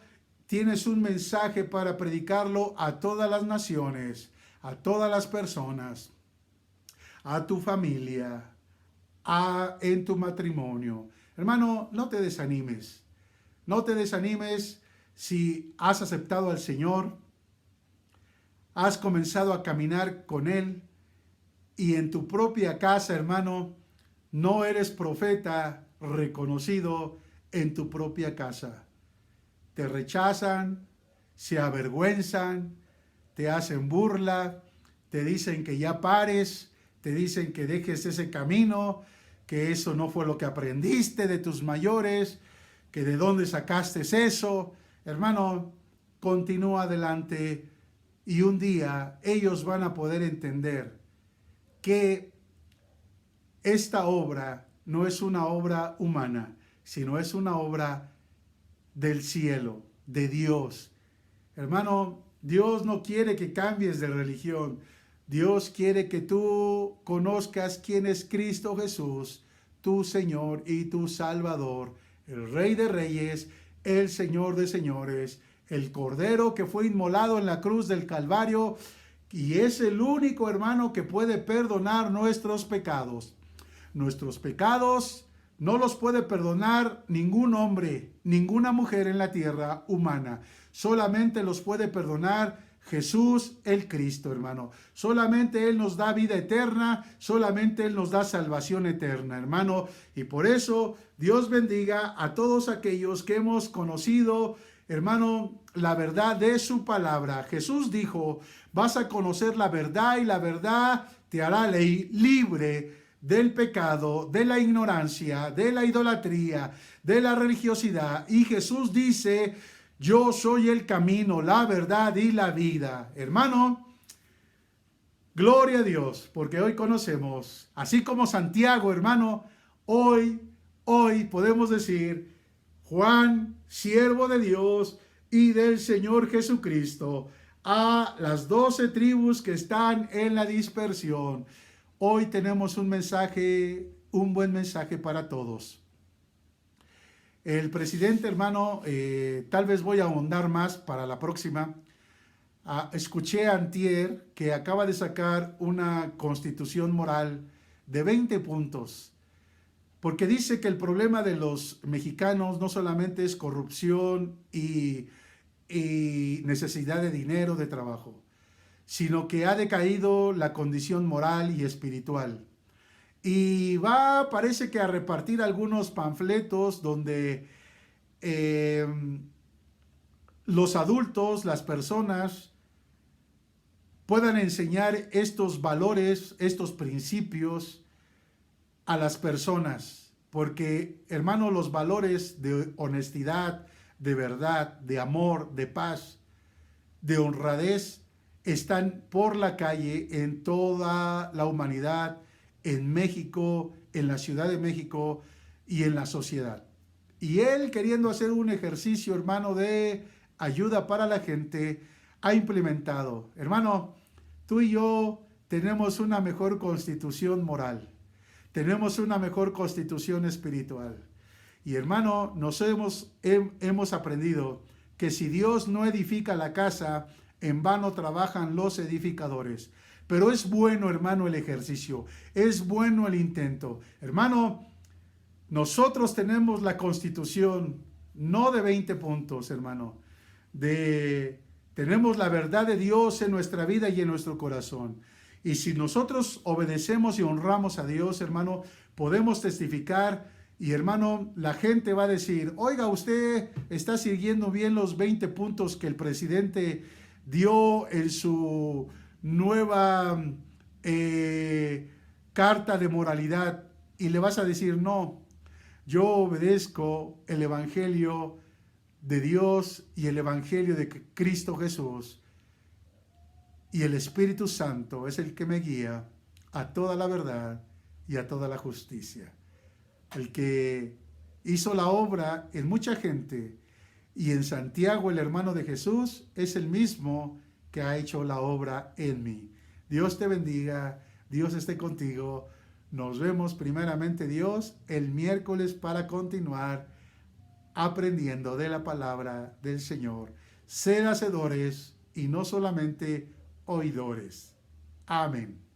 S2: tienes un mensaje para predicarlo a todas las naciones, a todas las personas, a tu familia, en tu matrimonio. Hermano, no te desanimes. No te desanimes si has aceptado al Señor, has comenzado a caminar con Él y en tu propia casa, hermano, no eres profeta reconocido en tu propia casa. Te rechazan, se avergüenzan, te hacen burla, te dicen que ya pares, te dicen que dejes ese camino, que eso no fue lo que aprendiste de tus mayores, que de dónde sacaste eso. Hermano, continúa adelante y un día ellos van a poder entender que esta obra no es una obra humana, sino es una obra del cielo, de Dios. Hermano, Dios no quiere que cambies de religión. Dios quiere que tú conozcas quién es Cristo Jesús, tu Señor y tu Salvador, el Rey de Reyes, el Señor de Señores, el Cordero que fue inmolado en la cruz del Calvario, y es el único, hermano, que puede perdonar nuestros pecados. Nuestros pecados no los puede perdonar ningún hombre, ninguna mujer en la tierra humana. Solamente los puede perdonar Jesús el Cristo, hermano. Solamente Él nos da vida eterna, solamente Él nos da salvación eterna, hermano. Y por eso Dios bendiga a todos aquellos que hemos conocido, hermano, la verdad de su palabra. Jesús dijo, vas a conocer la verdad y la verdad te hará libre del pecado, de la ignorancia, de la idolatría, de la religiosidad. Y Jesús dice, yo soy el camino, la verdad y la vida. Hermano, gloria a Dios, porque hoy conocemos, así como Santiago, hermano, hoy podemos decir, Juan, siervo de Dios y del Señor Jesucristo, a las 12 tribus que están en la dispersión. Hoy tenemos un mensaje, un buen mensaje para todos. El presidente, hermano, tal vez voy a ahondar más para la próxima. Escuché antier que acaba de sacar una constitución moral de 20 puntos, porque dice que el problema de los mexicanos no solamente es corrupción y necesidad de dinero, de trabajo, sino que ha decaído la condición moral y espiritual. Y parece que a repartir algunos panfletos donde los adultos, las personas, puedan enseñar estos valores, estos principios a las personas. Porque, hermano, los valores de honestidad, de verdad, de amor, de paz, de honradez, están por la calle en toda la humanidad, en México, en la Ciudad de México y en la sociedad. Y él, queriendo hacer un ejercicio, hermano, de ayuda para la gente, ha implementado. Hermano, tú y yo tenemos una mejor constitución moral, tenemos una mejor constitución espiritual. Y hermano, hemos aprendido que si Dios no edifica la casa, en vano trabajan los edificadores. Pero es bueno, hermano, el ejercicio. Es bueno el intento. Hermano, nosotros tenemos la constitución, no de 20 puntos, hermano. Tenemos la verdad de Dios en nuestra vida y en nuestro corazón. Y si nosotros obedecemos y honramos a Dios, hermano, podemos testificar. Y hermano, la gente va a decir, oiga, usted está siguiendo bien los 20 puntos que el presidente dio en su nueva carta de moralidad. Y le vas a decir, no, yo obedezco el evangelio de Dios y el evangelio de Cristo Jesús. Y el Espíritu Santo es el que me guía a toda la verdad y a toda la justicia. El que hizo la obra en mucha gente y en Santiago, el hermano de Jesús, es el mismo que ha hecho la obra en mí. Dios te bendiga, Dios esté contigo. Nos vemos primeramente Dios el miércoles para continuar aprendiendo de la palabra del Señor. Sed hacedores y no solamente oidores. Amén.